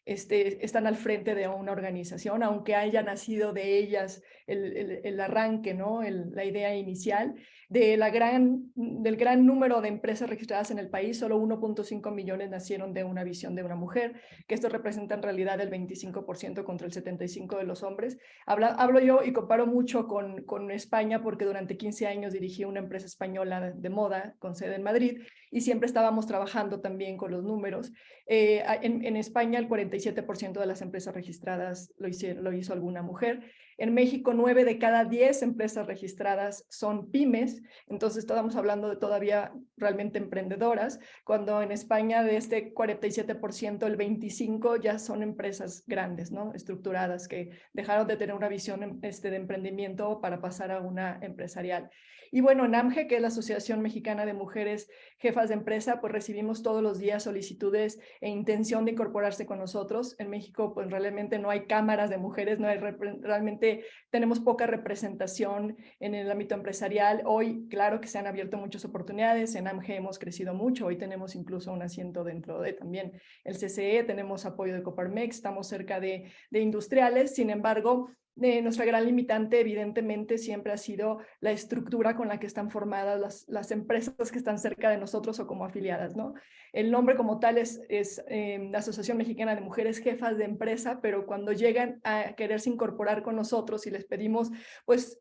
Speaker 5: están al frente de una organización, aunque haya nacido de ellas el arranque, ¿no? La idea inicial. Del gran número de empresas registradas en el país, solo 1.5 millones nacieron de una visión de una mujer, que esto representa en realidad el 25% contra el 75% de los hombres. Hablo yo y comparo mucho con España, porque durante 15 años dirigí una empresa española de moda con sede en Madrid y siempre estábamos trabajando también con los números. En España el 47% de las empresas registradas lo hizo alguna mujer. En México 9 de cada 10 empresas registradas son pymes, entonces estamos hablando de todavía realmente emprendedoras, cuando en España de este 47% el 25% ya son empresas grandes, ¿no? Estructuradas, que dejaron de tener una visión de emprendimiento para pasar a una empresarial. Y bueno, en AMGE, que es la Asociación Mexicana de Mujeres Jefas de Empresa, pues recibimos todos los días solicitudes e intención de incorporarse con nosotros. En México, pues realmente no hay cámaras de mujeres, no hay realmente que tenemos poca representación en el ámbito empresarial. Hoy, claro que se han abierto muchas oportunidades, en AMGE hemos crecido mucho, hoy tenemos incluso un asiento dentro de también el CCE, tenemos apoyo de Coparmex, estamos cerca de industriales. Sin embargo, nuestra gran limitante evidentemente siempre ha sido la estructura con la que están formadas las empresas que están cerca de nosotros o como afiliadas, ¿no? El nombre como tal es la Asociación Mexicana de Mujeres Jefas de Empresa, pero cuando llegan a quererse incorporar con nosotros y les pedimos pues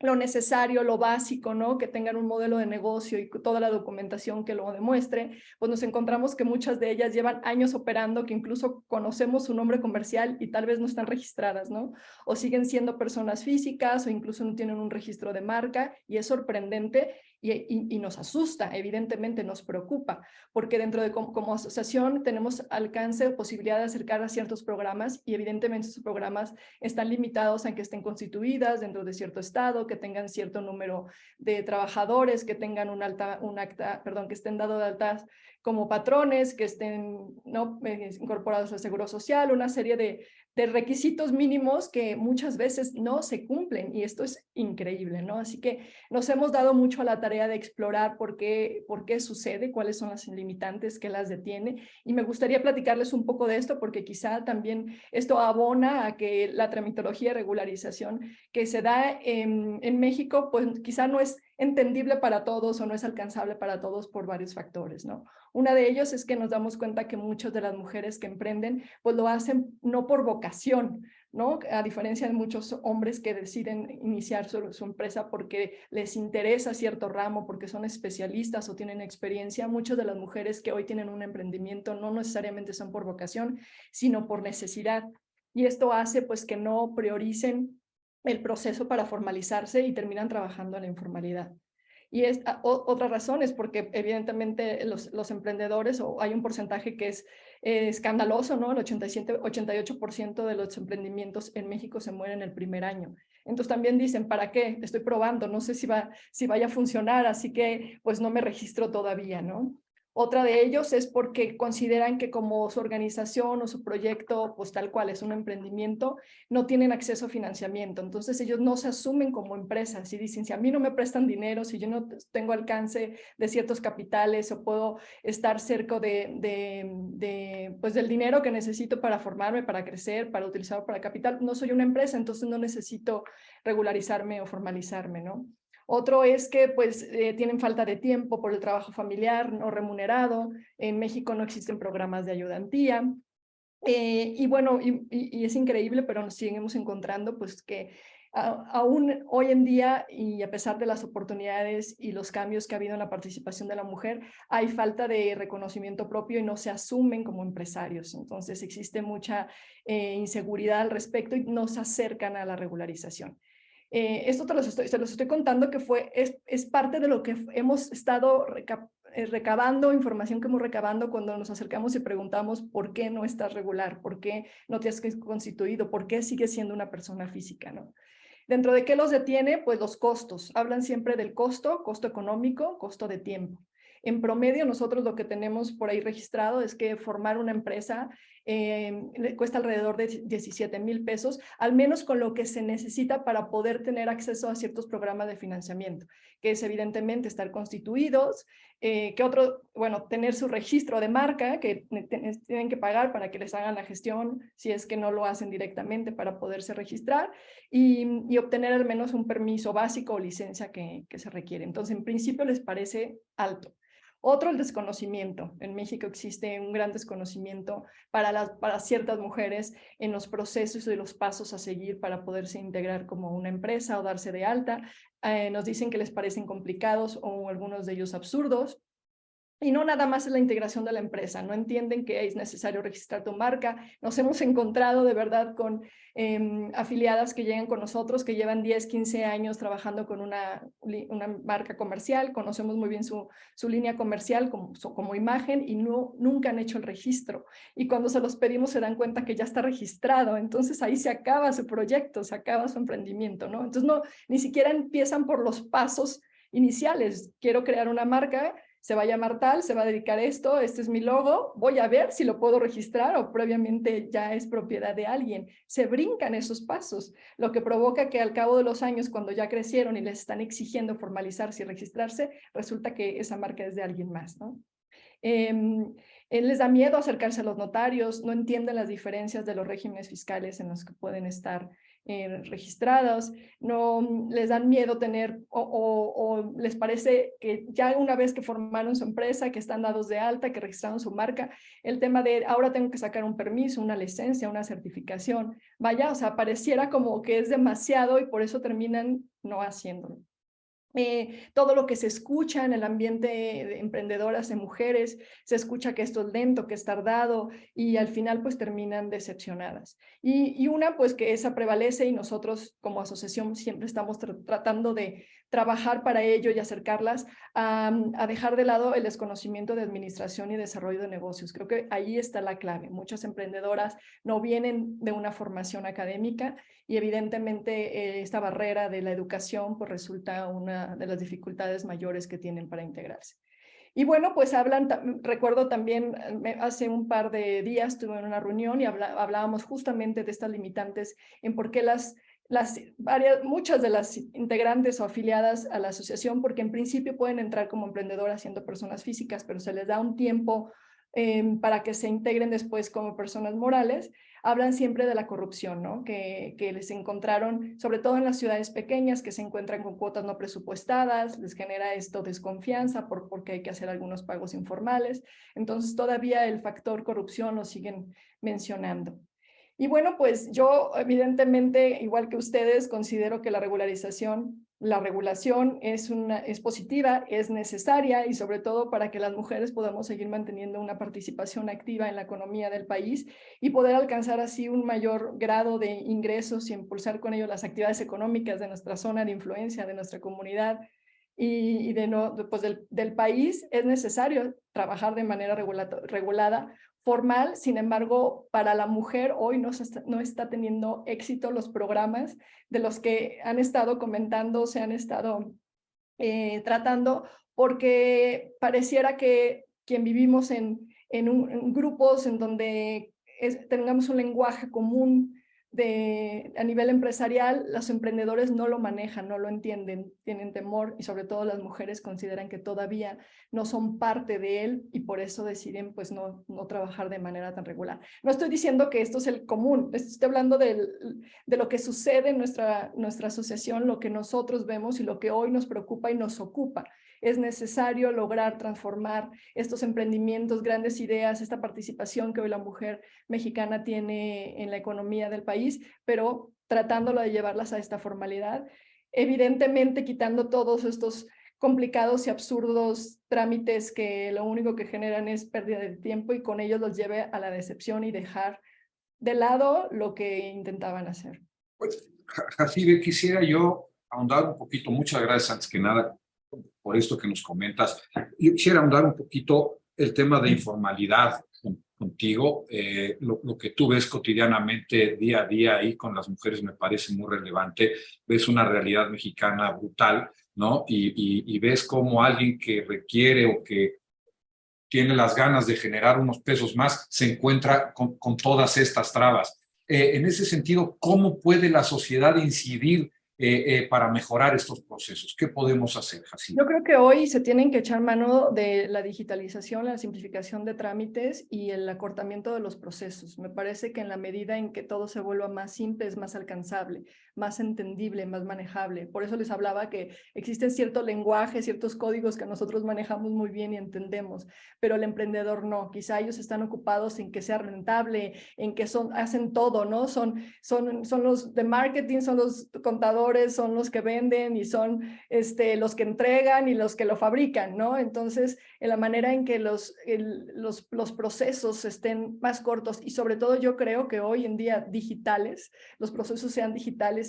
Speaker 5: lo necesario, lo básico, ¿no? Que tengan un modelo de negocio y toda la documentación que lo demuestre, pues nos encontramos que muchas de ellas llevan años operando, que incluso conocemos su nombre comercial y tal vez no están registradas, ¿no? O siguen siendo personas físicas o incluso no tienen un registro de marca, y es sorprendente y nos asusta, evidentemente nos preocupa, porque dentro de como asociación tenemos alcance o posibilidad de acercar a ciertos programas, y evidentemente esos programas están limitados a que estén constituidas dentro de cierto estado, que tengan cierto número de trabajadores, que tengan que estén dados de altas como patrones, que estén incorporados al Seguro Social, una serie de requisitos mínimos que muchas veces no se cumplen, y esto es increíble, ¿no? Así que nos hemos dado mucho a la tarea de explorar por qué sucede, cuáles son las limitantes que las detiene, y me gustaría platicarles un poco de esto, porque quizá también esto abona a que la tramitología de regularización que se da en México, pues quizá no es entendible para todos o no es alcanzable para todos por varios factores, ¿no? Una de ellos es que nos damos cuenta que muchas de las mujeres que emprenden, pues lo hacen no por vocación, ¿no? A diferencia de muchos hombres que deciden iniciar su empresa porque les interesa cierto ramo, porque son especialistas o tienen experiencia. Muchas de las mujeres que hoy tienen un emprendimiento no necesariamente son por vocación, sino por necesidad. Y esto hace pues que no prioricen el proceso para formalizarse y terminan trabajando en la informalidad. Y otra razón es porque evidentemente los emprendedores, o hay un porcentaje que es escandaloso, ¿no? El 88% de los emprendimientos en México se mueren el primer año. Entonces también dicen, ¿para qué? Estoy probando, no sé si vaya a funcionar, así que pues no me registro todavía, ¿no? Otra de ellos es porque consideran que como su organización o su proyecto, pues tal cual es un emprendimiento, no tienen acceso a financiamiento. Entonces ellos no se asumen como empresas y dicen, si a mí no me prestan dinero, si yo no tengo alcance de ciertos capitales o puedo estar cerca pues del dinero que necesito para formarme, para crecer, para utilizarlo para capital, no soy una empresa, entonces no necesito regularizarme o formalizarme, ¿no? Otro es que pues tienen falta de tiempo por el trabajo familiar no remunerado. En México no existen programas de ayudantía. Y bueno, y es increíble, pero nos seguimos encontrando pues que aún hoy en día, y a pesar de las oportunidades y los cambios que ha habido en la participación de la mujer, hay falta de reconocimiento propio y no se asumen como empresarios. Entonces existe mucha inseguridad al respecto y no se acercan a la regularización. Esto se los estoy contando que es parte de lo que hemos estado recabando, información que hemos recabando cuando nos acercamos y preguntamos por qué no estás regular, por qué no te has constituido, por qué sigues siendo una persona física, ¿no? ¿Dentro de qué los detiene? Pues los costos. Hablan siempre del costo económico, costo de tiempo. En promedio, nosotros lo que tenemos por ahí registrado es que formar una empresa le cuesta alrededor de 17,000 pesos, al menos con lo que se necesita para poder tener acceso a ciertos programas de financiamiento, que es evidentemente estar constituidos, tener su registro de marca, que tienen que pagar para que les hagan la gestión, si es que no lo hacen directamente para poderse registrar, y obtener al menos un permiso básico o licencia que se requiere. Entonces, en principio les parece alto. Otro, el desconocimiento. En México existe un gran desconocimiento para ciertas mujeres en los procesos y los pasos a seguir para poderse integrar como una empresa o darse de alta. Nos dicen que les parecen complicados o algunos de ellos absurdos. Y no nada más es la integración de la empresa, no entienden que es necesario registrar tu marca. Nos hemos encontrado de verdad con afiliadas que llegan con nosotros, que llevan 10, 15 años trabajando con una marca comercial, conocemos muy bien su línea comercial como imagen y nunca han hecho el registro. Y cuando se los pedimos se dan cuenta que ya está registrado, entonces ahí se acaba su proyecto, se acaba su emprendimiento, ¿no? Entonces ni siquiera empiezan por los pasos iniciales. Quiero crear una marca. se va a llamar tal, se va a dedicar a esto, este es mi logo, voy a ver si lo puedo registrar o previamente ya es propiedad de alguien. Se brincan esos pasos, lo que provoca que al cabo de los años, cuando ya crecieron y les están exigiendo formalizarse y registrarse, resulta que esa marca es de alguien más, ¿no? Les da miedo acercarse a los notarios, no entienden las diferencias de los regímenes fiscales en los que pueden estar registrados, no les dan miedo tener o les parece que ya una vez que formaron su empresa, que están dados de alta, que registraron su marca, el tema de ahora tengo que sacar un permiso, una licencia, una certificación, vaya, o sea, pareciera como que es demasiado y por eso terminan no haciéndolo. Todo lo que se escucha en el ambiente de emprendedoras de mujeres, se escucha que esto es lento, que es tardado y al final pues terminan decepcionadas. Y una pues que esa prevalece y nosotros como asociación siempre estamos tratando de trabajar para ello y acercarlas a dejar de lado el desconocimiento de administración y desarrollo de negocios. Creo que ahí está la clave. Muchas emprendedoras no vienen de una formación académica y evidentemente esta barrera de la educación pues resulta una de las dificultades mayores que tienen para integrarse. Y bueno, pues recuerdo también, hace un par de días tuve una reunión y hablábamos justamente de estas limitantes en por qué muchas de las integrantes o afiliadas a la asociación, porque en principio pueden entrar como emprendedoras siendo personas físicas, pero se les da un tiempo para que se integren después como personas morales, hablan siempre de la corrupción, ¿no? Que les encontraron, sobre todo en las ciudades pequeñas, que se encuentran con cuotas no presupuestadas, les genera esto desconfianza porque hay que hacer algunos pagos informales. Entonces todavía el factor corrupción lo siguen mencionando. Y bueno, pues yo evidentemente, igual que ustedes, considero que la regulación es positiva, es necesaria y sobre todo para que las mujeres podamos seguir manteniendo una participación activa en la economía del país y poder alcanzar así un mayor grado de ingresos y impulsar con ello las actividades económicas de nuestra zona de influencia, de nuestra comunidad y pues del país. Es necesario trabajar de manera regulada, formal. Sin embargo, para la mujer hoy no está teniendo éxito los programas de los que han estado comentando, se han estado tratando, porque pareciera que quien vivimos en grupos en donde tengamos un lenguaje común a nivel empresarial, los emprendedores no lo manejan, no lo entienden, tienen temor y sobre todo las mujeres consideran que todavía no son parte de él y por eso deciden pues no trabajar de manera tan regular. No estoy diciendo que esto es el común, estoy hablando de lo que sucede en nuestra asociación, lo que nosotros vemos y lo que hoy nos preocupa y nos ocupa. Es necesario lograr transformar estos emprendimientos, grandes ideas, esta participación que hoy la mujer mexicana tiene en la economía del país, pero tratándolo de llevarlas a esta formalidad, evidentemente quitando todos estos complicados y absurdos trámites que lo único que generan es pérdida de tiempo y con ellos los lleve a la decepción y dejar de lado lo que intentaban hacer.
Speaker 3: Pues, Jacibe, quisiera yo ahondar un poquito, muchas gracias antes que nada por esto que nos comentas. Yo quisiera ahondar un poquito el tema de informalidad contigo. Lo que tú ves cotidianamente, día a día ahí con las mujeres me parece muy relevante. Ves una realidad mexicana brutal, ¿no? Y ves cómo alguien que requiere o que tiene las ganas de generar unos pesos más se encuentra con todas estas trabas. En ese sentido, ¿cómo puede la sociedad incidir para mejorar estos procesos? ¿Qué podemos hacer, Jacibe?
Speaker 5: Yo creo que hoy se tienen que echar mano de la digitalización, la simplificación de trámites y el acortamiento de los procesos. Me parece que en la medida en que todo se vuelva más simple, es más alcanzable, más entendible, más manejable. Por eso les hablaba que existen ciertos lenguajes, ciertos códigos que nosotros manejamos muy bien y entendemos, pero el emprendedor no. Quizá ellos están ocupados en que sea rentable, en que hacen todo, ¿no? Son los de marketing, son los contadores, son los que venden y son los que entregan y los que lo fabrican, ¿no? Entonces, en la manera en que los procesos estén más cortos y sobre todo yo creo que hoy en día digitales, los procesos sean digitales,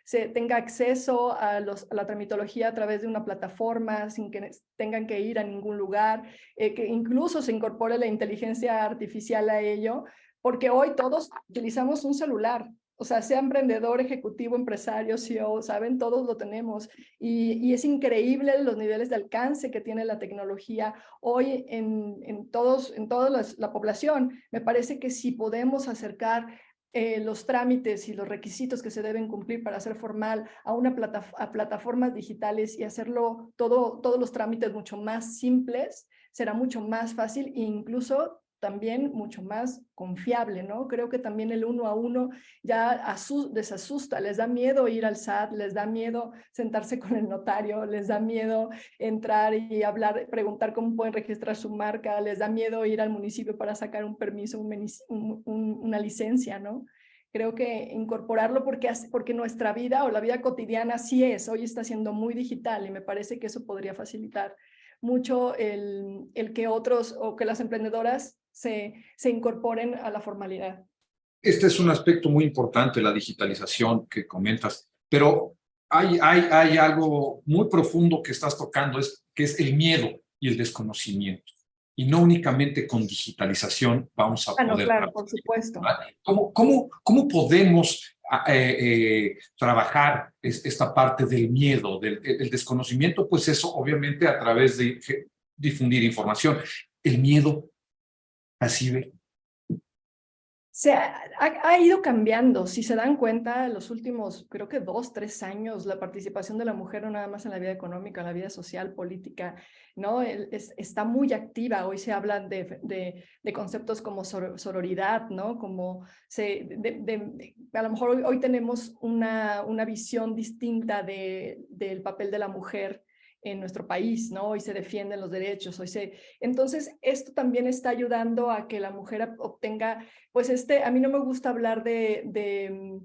Speaker 5: se tenga acceso a la tramitología a través de una plataforma sin que tengan que ir a ningún lugar, que incluso se incorpore la inteligencia artificial a ello, porque hoy todos utilizamos un celular. O sea, sea emprendedor, ejecutivo, empresario, CEO, ¿saben? Todos lo tenemos. Y es increíble los niveles de alcance que tiene la tecnología hoy en toda la población. Me parece que si podemos acercar los trámites y los requisitos que se deben cumplir para hacer formal a plataformas digitales y hacerlo todos los trámites mucho más simples, será mucho más fácil e incluso también mucho más confiable, ¿no? Creo que también el 1 a 1 ya desasusta, les da miedo ir al SAT, les da miedo sentarse con el notario, les da miedo entrar y hablar, preguntar cómo pueden registrar su marca, les da miedo ir al municipio para sacar un permiso, una licencia, ¿no? Creo que incorporarlo porque nuestra vida o la vida cotidiana sí hoy está siendo muy digital y me parece que eso podría facilitar mucho el que otros o que las emprendedoras se incorporen a la formalidad.
Speaker 3: Este es un aspecto muy importante, la digitalización que comentas, pero hay algo muy profundo que estás tocando, que es el miedo y el desconocimiento. Y no únicamente con digitalización vamos a poder
Speaker 5: Claro, por supuesto.
Speaker 3: ¿Cómo podemos trabajar esta parte del miedo, del desconocimiento? Pues eso obviamente a través de difundir información. El miedo, así ve.
Speaker 5: Ha ido cambiando. Si se dan cuenta, en los últimos, creo que 2, 3 años, la participación de la mujer no nada más en la vida económica, en la vida social, política, ¿no? Está muy activa. Hoy se hablan de conceptos como sororidad, ¿no? Como a lo mejor hoy tenemos una visión distinta del papel de la mujer en nuestro país, ¿no? Hoy se defienden los derechos, Entonces, esto también está ayudando a que la mujer obtenga, pues a mí no me gusta hablar de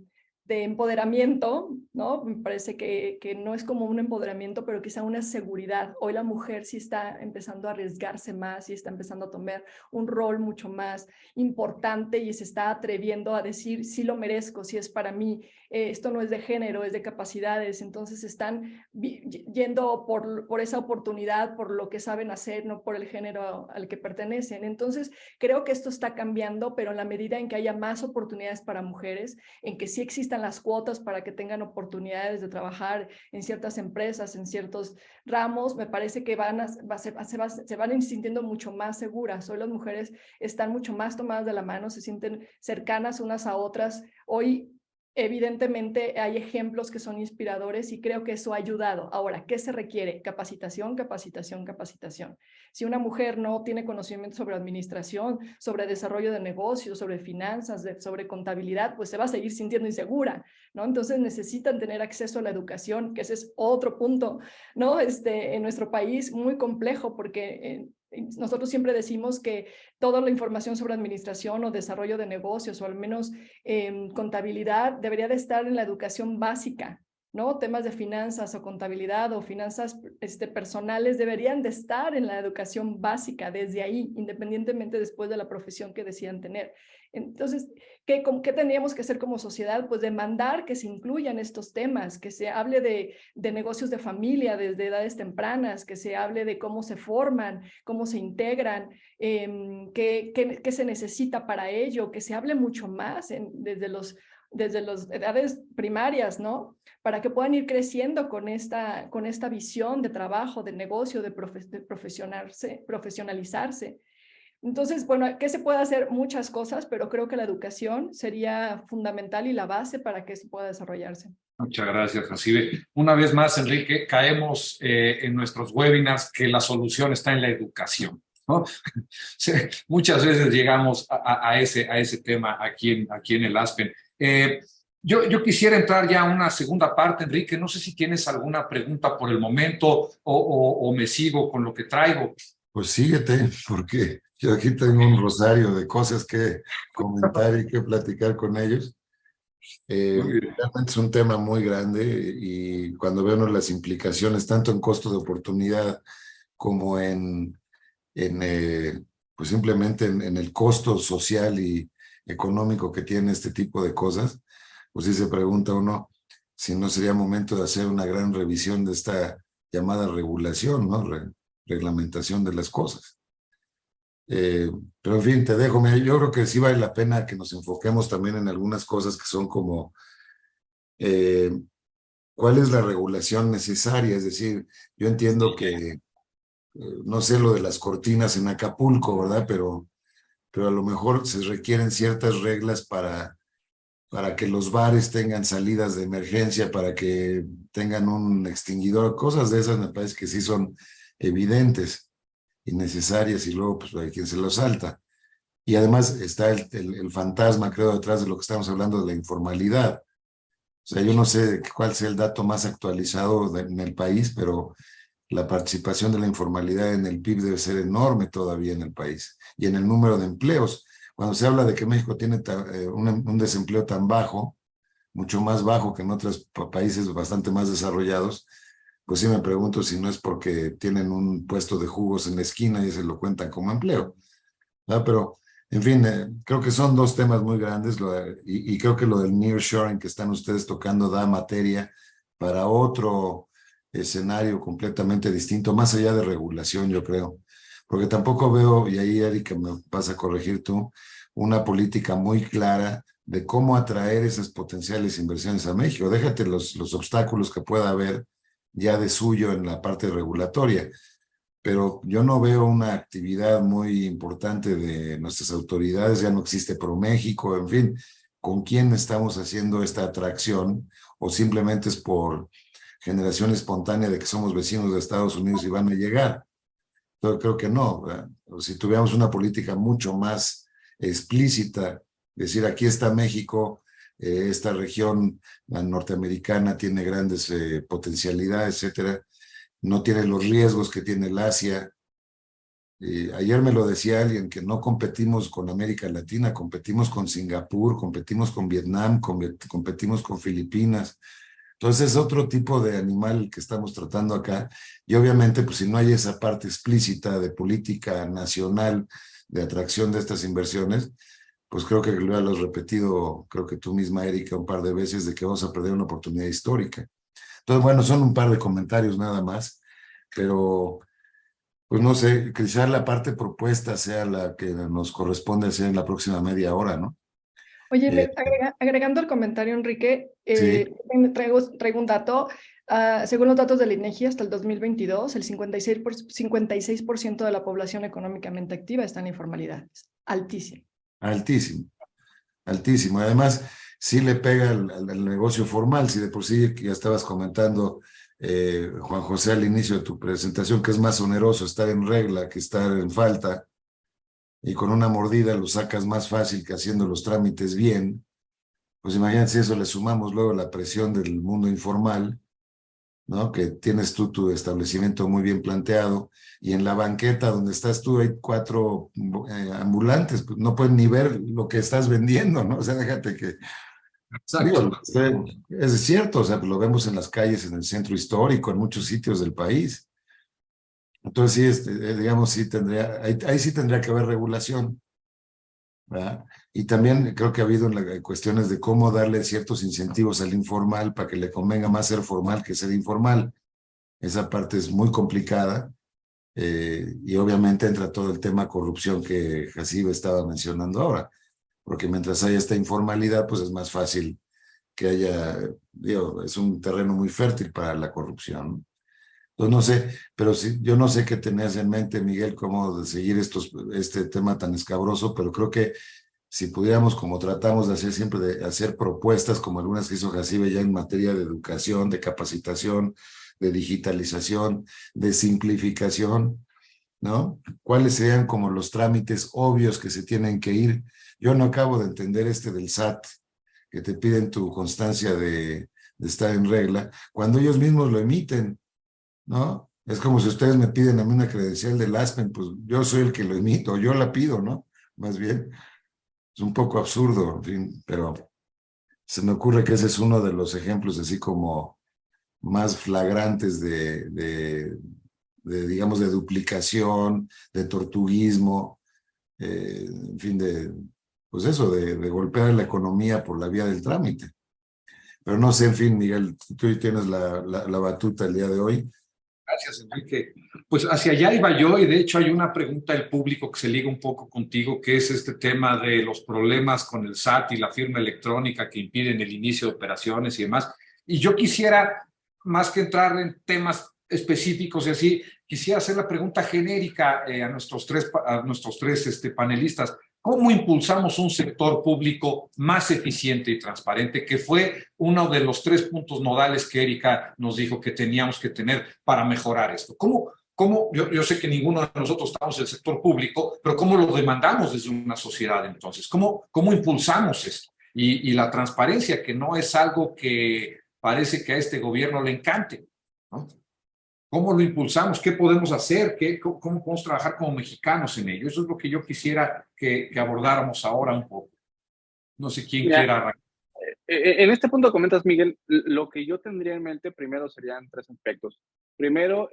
Speaker 5: empoderamiento, ¿no? Me parece que no es como un empoderamiento, pero quizá una seguridad. Hoy la mujer sí está empezando a arriesgarse más y está empezando a tomar un rol mucho más importante y se está atreviendo a decir, sí lo merezco, sí es para mí, esto no es de género, es de capacidades. Entonces están yendo por esa oportunidad, por lo que saben hacer, no por el género al que pertenecen. Entonces creo que esto está cambiando, pero en la medida en que haya más oportunidades para mujeres, en que sí existan las cuotas para que tengan oportunidades de trabajar en ciertas empresas, en ciertos ramos, me parece que se van sintiendo mucho más seguras. Hoy las mujeres están mucho más tomadas de la mano, se sienten cercanas unas a otras. Hoy evidentemente hay ejemplos que son inspiradores y creo que eso ha ayudado. Ahora, ¿qué se requiere? Capacitación, capacitación, capacitación. Si una mujer no tiene conocimiento sobre administración, sobre desarrollo de negocios, sobre finanzas, sobre contabilidad, pues se va a seguir sintiendo insegura, ¿no? Entonces necesitan tener acceso a la educación, que ese es otro punto, ¿no? En nuestro país muy complejo porque nosotros siempre decimos que toda la información sobre administración o desarrollo de negocios o al menos contabilidad debería de estar en la educación básica, ¿no? Temas de finanzas o contabilidad o finanzas personales deberían de estar en la educación básica desde ahí, independientemente después de la profesión que decidan tener. Entonces, ¿qué tendríamos que hacer como sociedad? Pues demandar que se incluyan estos temas, que se hable de negocios de familia desde edades tempranas, que se hable de cómo se forman, cómo se integran, qué se necesita para ello, que se hable mucho más desde las edades primarias, ¿no? Para que puedan ir creciendo con esta visión de trabajo, de negocio, de profesionalizarse. Entonces, bueno, ¿qué se puede hacer? Muchas cosas, pero creo que la educación sería fundamental y la base para que esto pueda desarrollarse.
Speaker 3: Muchas gracias, Jacibe. Una vez más, Enrique, caemos en nuestros webinars que la solución está en la educación, ¿no? Sí, muchas veces llegamos a ese tema aquí en el Aspen. Yo quisiera entrar ya a una segunda parte, Enrique. No sé si tienes alguna pregunta por el momento o me sigo con lo que traigo.
Speaker 1: Pues síguete, porque yo aquí tengo un rosario de cosas que comentar y que platicar con ellos. Realmente es un tema muy grande y cuando vemos las implicaciones, tanto en costo de oportunidad como pues simplemente en el costo social y económico que tiene este tipo de cosas, pues sí se pregunta uno si no sería momento de hacer una gran revisión de esta llamada regulación, ¿no? Reglamentación de las cosas. Pero en fin, te dejo. Mira, yo creo que sí vale la pena que nos enfoquemos también en algunas cosas que son como cuál es la regulación necesaria. Es decir, yo entiendo que no sé lo de las cortinas en Acapulco, ¿verdad? Pero a lo mejor se requieren ciertas reglas para que los bares tengan salidas de emergencia, para que tengan un extinguidor, cosas de esas me parece que sí son evidentes y necesarias, y luego pues hay quien se lo salta. Y además está el fantasma, creo, detrás de lo que estamos hablando de la informalidad. O sea, yo no sé cuál sea el dato más actualizado en el país, pero la participación de la informalidad en el PIB debe ser enorme todavía en el país y en el número de empleos. Cuando se habla de que México tiene un desempleo tan bajo, mucho más bajo que en otros países bastante más desarrollados, pues sí me pregunto si no es porque tienen un puesto de jugos en la esquina y se lo cuentan como empleo, ¿verdad? Pero, en fin, creo que son dos temas muy grandes y creo que lo del nearshoring que están ustedes tocando da materia para otro escenario completamente distinto, más allá de regulación, yo creo. Porque tampoco veo, y ahí Erika me vas a corregir tú, una política muy clara de cómo atraer esas potenciales inversiones a México. Déjate los obstáculos que pueda haber ya de suyo en la parte regulatoria, pero yo no veo una actividad muy importante de nuestras autoridades. Ya no existe ProMéxico, en fin, ¿con quién estamos haciendo esta atracción? ¿O simplemente es por generación espontánea de que somos vecinos de Estados Unidos y van a llegar? Yo creo que no, ¿verdad? Si tuviéramos una política mucho más explícita, decir aquí está México, esta región norteamericana tiene grandes potencialidades, etcétera, no tiene los riesgos que tiene el Asia. Ayer me lo decía alguien, que no competimos con América Latina, competimos con Singapur, competimos con Vietnam, competimos con Filipinas. Entonces es otro tipo de animal que estamos tratando acá, y obviamente pues si no hay esa parte explícita de política nacional de atracción de estas inversiones, pues creo que lo has repetido, creo que tú misma, Erika, un par de veces, de que vamos a perder una oportunidad histórica. Entonces, bueno, son un par de comentarios nada más, pero pues no sé, quizás la parte propuesta sea la que nos corresponde hacer en la próxima media hora, ¿no?
Speaker 5: Oye,
Speaker 1: Eh,
Speaker 5: agregando el comentario, Enrique,
Speaker 1: sí,
Speaker 5: traigo un dato. Según los datos del INEGI, hasta el 2022, el 56% de la población económicamente activa está en la informalidad. Es altísimo.
Speaker 1: altísimo, altísimo. Además, sí le pega al negocio formal. Si de por sí ya estabas comentando, Juan José, al inicio de tu presentación, que es más oneroso estar en regla que estar en falta, y con una mordida lo sacas más fácil que haciendo los trámites bien. Pues imagínate si eso le sumamos luego la presión del mundo informal, ¿no? Que tienes tú tu establecimiento muy bien planteado, y en la banqueta donde estás tú hay 4 ambulantes, pues no pueden ni ver lo que estás vendiendo, ¿no? O sea, déjate que,
Speaker 3: Exacto.
Speaker 1: digo, es cierto, o sea, lo vemos en las calles, en el centro histórico, en muchos sitios del país. Entonces sí, digamos, sí tendría, ahí sí tendría que haber regulación, ¿verdad? Y también creo que ha habido cuestiones de cómo darle ciertos incentivos al informal para que le convenga más ser formal que ser informal. Esa parte es muy complicada, y obviamente entra todo el tema corrupción que Jacibe estaba mencionando ahora, porque mientras haya esta informalidad, pues es más fácil que haya, digo, es un terreno muy fértil para la corrupción, ¿no? Entonces no sé, pero sí, yo no sé qué tenías en mente, Miguel, cómo de seguir este tema tan escabroso, pero creo que si pudiéramos, como tratamos de hacer siempre, de hacer propuestas como algunas que hizo Jacibe ya en materia de educación, de capacitación, de digitalización, de simplificación, ¿no? ¿Cuáles serían como los trámites obvios que se tienen que ir? Yo no acabo de entender este del SAT, que te piden tu constancia de estar en regla, cuando ellos mismos lo emiten, ¿no? Es como si ustedes me piden a mí una credencial del ASPEN, pues yo soy el que lo emito, yo la pido, ¿no? Más bien, es un poco absurdo, en fin, pero se me ocurre que ese es uno de los ejemplos así como más flagrantes digamos, de duplicación, de tortuguismo, en fin, pues eso, de golpear la economía por la vía del trámite. Pero no sé, en fin, Miguel, tú tienes la batuta el día de hoy.
Speaker 3: Gracias, Enrique. Pues hacia allá iba yo y de hecho hay una pregunta del público que se liga un poco contigo, que es este tema de los problemas con el SAT y la firma electrónica que impiden el inicio de operaciones y demás. Y yo quisiera, más que entrar en temas específicos y así, quisiera hacer la pregunta genérica a nuestros tres panelistas. ¿Cómo impulsamos un sector público más eficiente y transparente? Que fue uno de los 3 puntos nodales que Erika nos dijo que teníamos que tener para mejorar esto. Yo sé que ninguno de nosotros estamos en el sector público, pero ¿cómo lo demandamos desde una sociedad entonces? ¿Cómo impulsamos esto? Y la transparencia, que no es algo que parece que a este gobierno le encante, ¿no? ¿Cómo lo impulsamos? ¿Qué podemos hacer? ¿Cómo podemos trabajar como mexicanos en ello? Eso es lo que yo quisiera que abordáramos ahora un poco. No sé quién
Speaker 4: Mira,
Speaker 3: quiera arrancar.
Speaker 4: En este punto comentas, Miguel, lo que yo tendría en mente primero serían 3 aspectos. Primero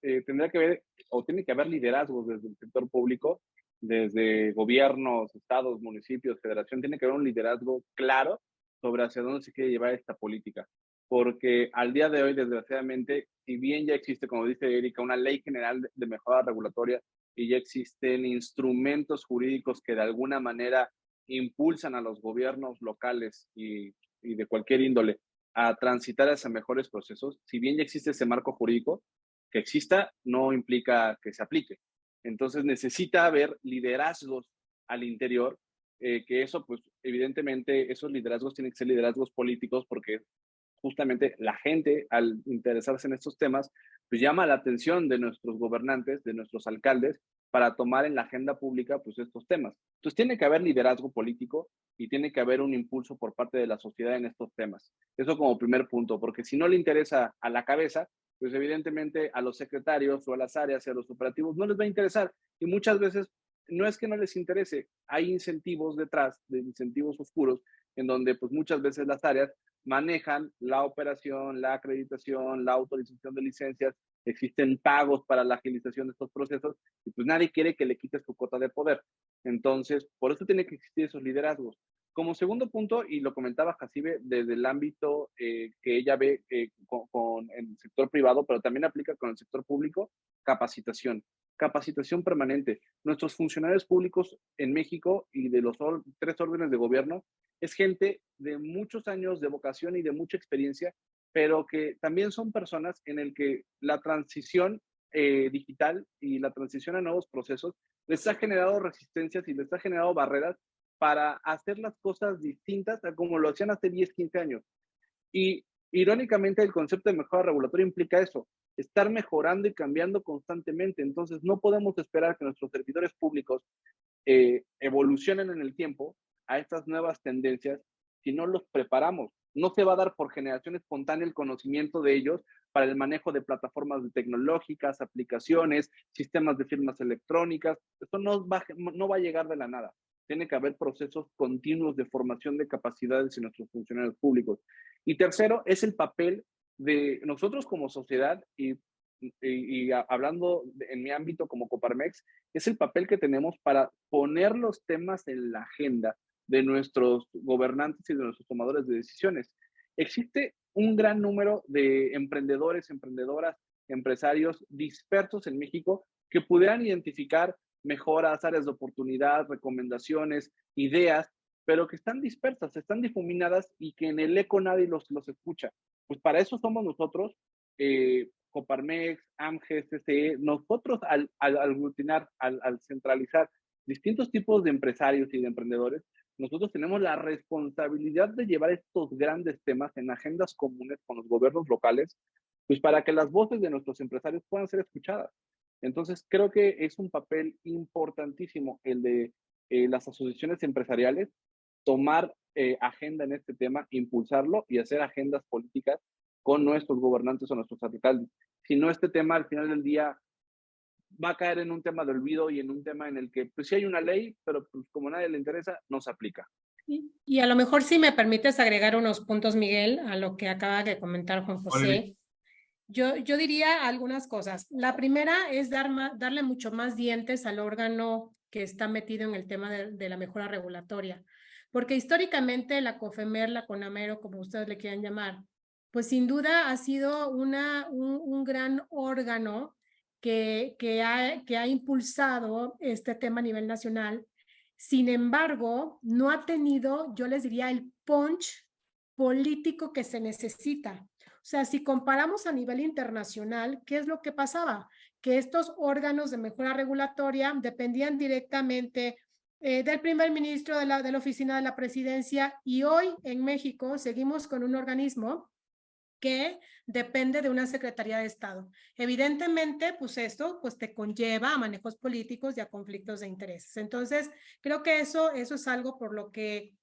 Speaker 4: tendría que haber, o tiene que haber liderazgos desde el sector público, desde gobiernos, estados, municipios, federación, tiene que haber un liderazgo claro sobre hacia dónde se quiere llevar esta política. Porque al día de hoy, desgraciadamente, si bien ya existe, como dice Erika, una ley general de mejora regulatoria y ya existen instrumentos jurídicos que de alguna manera impulsan a los gobiernos locales y de cualquier índole a transitar hacia mejores procesos, si bien ya existe ese marco jurídico, que exista no implica que se aplique. Entonces necesita haber liderazgos al interior, que eso, pues evidentemente, esos liderazgos tienen que ser liderazgos políticos porque justamente la gente, al interesarse en estos temas, pues llama la atención de nuestros gobernantes, de nuestros alcaldes, para tomar en la agenda pública pues estos temas. Entonces tiene que haber liderazgo político y tiene que haber un impulso por parte de la sociedad en estos temas. Eso como primer punto, porque si no le interesa a la cabeza, pues evidentemente a los secretarios o a las áreas y a los operativos no les va a interesar. Y muchas veces no es que no les interese, hay incentivos detrás, de incentivos oscuros, en donde pues muchas veces las áreas manejan la operación, la acreditación, la autorización de licencias, existen pagos para la agilización de estos procesos y pues nadie quiere que le quites su cuota de poder. Entonces, por eso tiene que existir esos liderazgos. Como segundo punto, y lo comentaba Jacibe, desde el ámbito que ella ve con el sector privado, pero también aplica con el sector público, capacitación. Capacitación permanente. Nuestros funcionarios públicos en México y de los 3 órdenes de gobierno es gente de muchos años de vocación y de mucha experiencia, pero que también son personas en el que la transición digital y la transición a nuevos procesos les ha generado resistencias y les ha generado barreras para hacer las cosas distintas a como lo hacían hace 10, 15 años. Y irónicamente el concepto de mejora regulatoria implica eso, estar mejorando y cambiando constantemente. Entonces no podemos esperar que nuestros servidores públicos evolucionen en el tiempo a estas nuevas tendencias si no los preparamos. No se va a dar por generación espontánea el conocimiento de ellos para el manejo de plataformas tecnológicas, aplicaciones, sistemas de firmas electrónicas. Esto no va a llegar de la nada. Tiene que haber procesos continuos de formación de capacidades en nuestros funcionarios públicos. Y tercero, es el papel de nosotros como sociedad y hablando en mi ámbito como Coparmex, es el papel que tenemos para poner los temas en la agenda de nuestros gobernantes y de nuestros tomadores de decisiones. Existe un gran número de emprendedores, emprendedoras, empresarios dispersos en México que pudieran identificar mejoras, áreas de oportunidad, recomendaciones, ideas, pero que están dispersas, están difuminadas y que en el eco nadie los escucha. Pues para eso somos nosotros, Coparmex, AMGES, CCE, nosotros al aglutinar, al centralizar distintos tipos de empresarios y de emprendedores, nosotros tenemos la responsabilidad de llevar estos grandes temas en agendas comunes con los gobiernos locales, pues para que las voces de nuestros empresarios puedan ser escuchadas. Entonces, creo que es un papel importantísimo el de las asociaciones empresariales, tomar agenda en este tema, impulsarlo y hacer agendas políticas con nuestros gobernantes o nuestros alcaldes. Si no, este tema al final del día va a caer en un tema de olvido y en un tema en el que pues sí hay una ley, pero pues como a nadie le interesa, no se aplica.
Speaker 2: Y a lo mejor si me permites agregar unos puntos, Miguel, a lo que acaba de comentar Juan José. Yo diría algunas cosas. La primera es darle mucho más dientes al órgano que está metido en el tema de la mejora regulatoria, porque históricamente la COFEMER, la CONAMER, como ustedes le quieran llamar, pues sin duda ha sido un gran órgano que ha impulsado este tema a nivel nacional. Sin embargo, no ha tenido, yo les diría, el punch político que se necesita. O sea, si comparamos a nivel internacional, ¿qué es lo que pasaba? Que estos órganos de mejora regulatoria dependían directamente del primer ministro de la oficina de la presidencia, y hoy en México seguimos con un organismo que depende de una Secretaría de Estado. Evidentemente, pues esto pues te conlleva a manejos políticos y a conflictos de intereses. Entonces, creo que eso es algo por lo que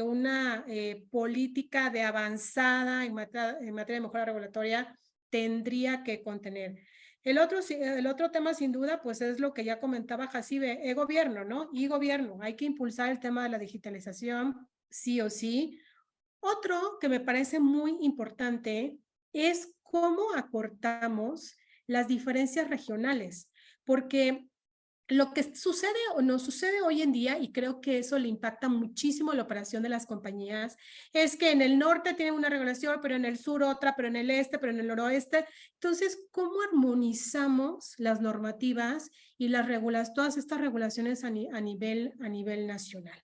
Speaker 2: una política de avanzada en materia de mejora regulatoria tendría que contener. El otro tema, sin duda, pues es lo que ya comentaba Jacibe, gobierno, ¿no? Y gobierno, hay que impulsar el tema de la digitalización, sí o sí. Otro que me parece muy importante es cómo acortamos las diferencias regionales, porque lo que sucede o no sucede hoy en día, y creo que eso le impacta muchísimo la operación de las compañías, es que en el norte tienen una regulación, pero en el sur otra, pero en el este, pero en el noroeste. Entonces, ¿cómo armonizamos las normativas y todas estas regulaciones a nivel nacional?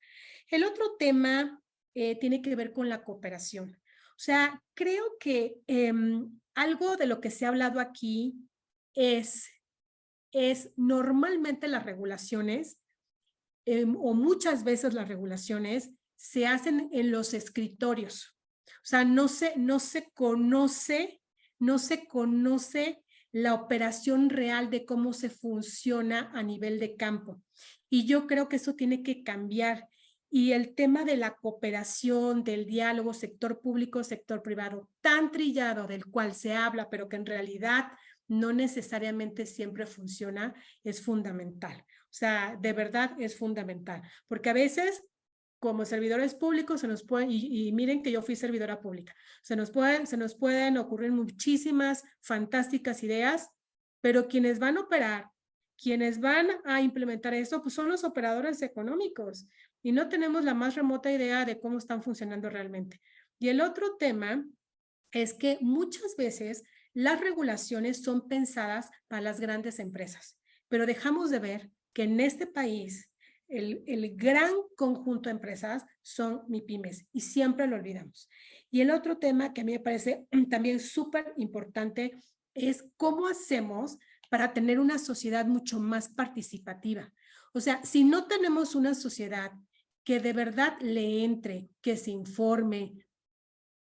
Speaker 2: El otro tema tiene que ver con la cooperación. O sea, creo que algo de lo que se ha hablado aquí es normalmente las regulaciones, o muchas veces las regulaciones, se hacen en los escritorios. O sea, no se conoce la operación real de cómo se funciona a nivel de campo. Y yo creo que eso tiene que cambiar. Y el tema de la cooperación, del diálogo sector público, sector privado, tan trillado del cual se habla, pero que en realidad no necesariamente siempre funciona, es fundamental. O sea, de verdad es fundamental. Porque a veces, como servidores públicos, se nos pueden, y miren que yo fui servidora pública, se nos pueden ocurrir muchísimas fantásticas ideas, pero quienes van a operar, quienes van a implementar eso, pues son los operadores económicos, y no tenemos la más remota idea de cómo están funcionando realmente. Y el otro tema es que muchas veces las regulaciones son pensadas para las grandes empresas, pero dejamos de ver que en este país el gran conjunto de empresas son MIPYMES, y siempre lo olvidamos. Y el otro tema que a mí me parece también súper importante es cómo hacemos para tener una sociedad mucho más participativa. O sea, si no tenemos una sociedad que de verdad le entre, que se informe,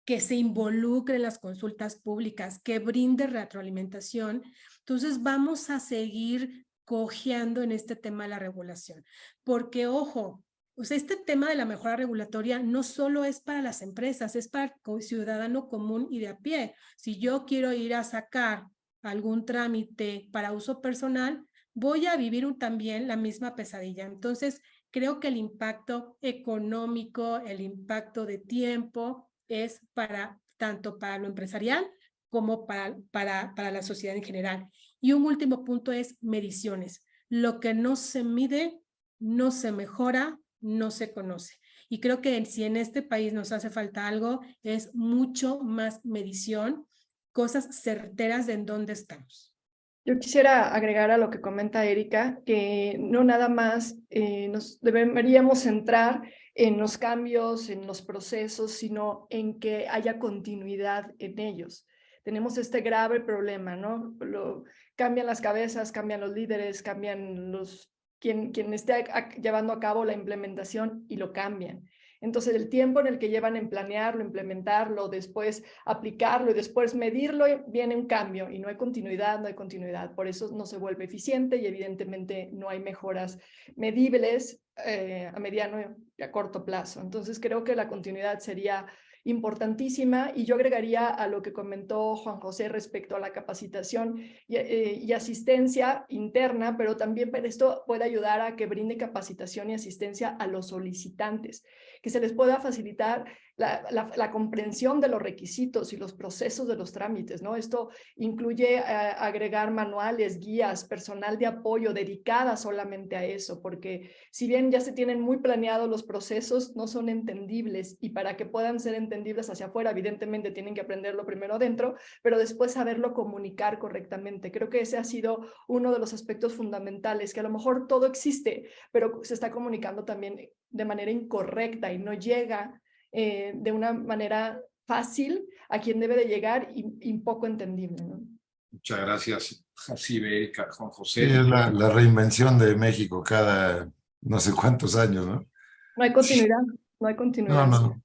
Speaker 2: que se involucre en las consultas públicas, que brinde retroalimentación, entonces vamos a seguir cojeando en este tema de la regulación. Porque, ojo, o sea, este tema de la mejora regulatoria no solo es para las empresas, es para el ciudadano común y de a pie. Si yo quiero ir a sacar algún trámite para uso personal, voy a vivir también la misma pesadilla. Entonces, creo que el impacto económico, el impacto de tiempo, es tanto para lo empresarial como para la sociedad en general. Y un último punto es mediciones. Lo que no se mide, no se mejora, no se conoce. Y creo que si en este país nos hace falta algo, es mucho más medición, cosas certeras de en dónde estamos.
Speaker 5: Yo quisiera agregar a lo que comenta Erika, que no nada más nos deberíamos centrar en los cambios, en los procesos, sino en que haya continuidad en ellos. Tenemos este grave problema, ¿no? Cambian las cabezas, cambian los líderes, cambian quien esté llevando a cabo la implementación, y lo cambian. Entonces, el tiempo en el que llevan en planearlo, implementarlo, después aplicarlo y después medirlo, viene un cambio y no hay continuidad, no hay continuidad. Por eso no se vuelve eficiente y evidentemente no hay mejoras medibles a mediano y a corto plazo. Entonces, creo que la continuidad sería importantísima, y yo agregaría a lo que comentó Juan José respecto a la capacitación y asistencia interna, pero también esto puede ayudar a que brinde capacitación y asistencia a los solicitantes, que se les pueda facilitar la comprensión de los requisitos y los procesos de los trámites, ¿no? Esto incluye agregar manuales, guías, personal de apoyo dedicada solamente a eso, porque si bien ya se tienen muy planeados los procesos, no son entendibles, y para que puedan ser entendibles hacia afuera, evidentemente tienen que aprenderlo primero adentro, pero después saberlo comunicar correctamente. Creo que ese ha sido uno de los aspectos fundamentales, que a lo mejor todo existe, pero se está comunicando también de manera incorrecta y no llega de una manera fácil a quien debe de llegar y poco entendible, ¿no?
Speaker 3: Muchas gracias, Jacibe, Erika, Juan
Speaker 1: Sí,
Speaker 3: José.
Speaker 1: es la reinvención de México cada no sé cuántos años, ¿no?
Speaker 5: No hay continuidad, no hay
Speaker 1: No,
Speaker 5: continuidad.
Speaker 1: no.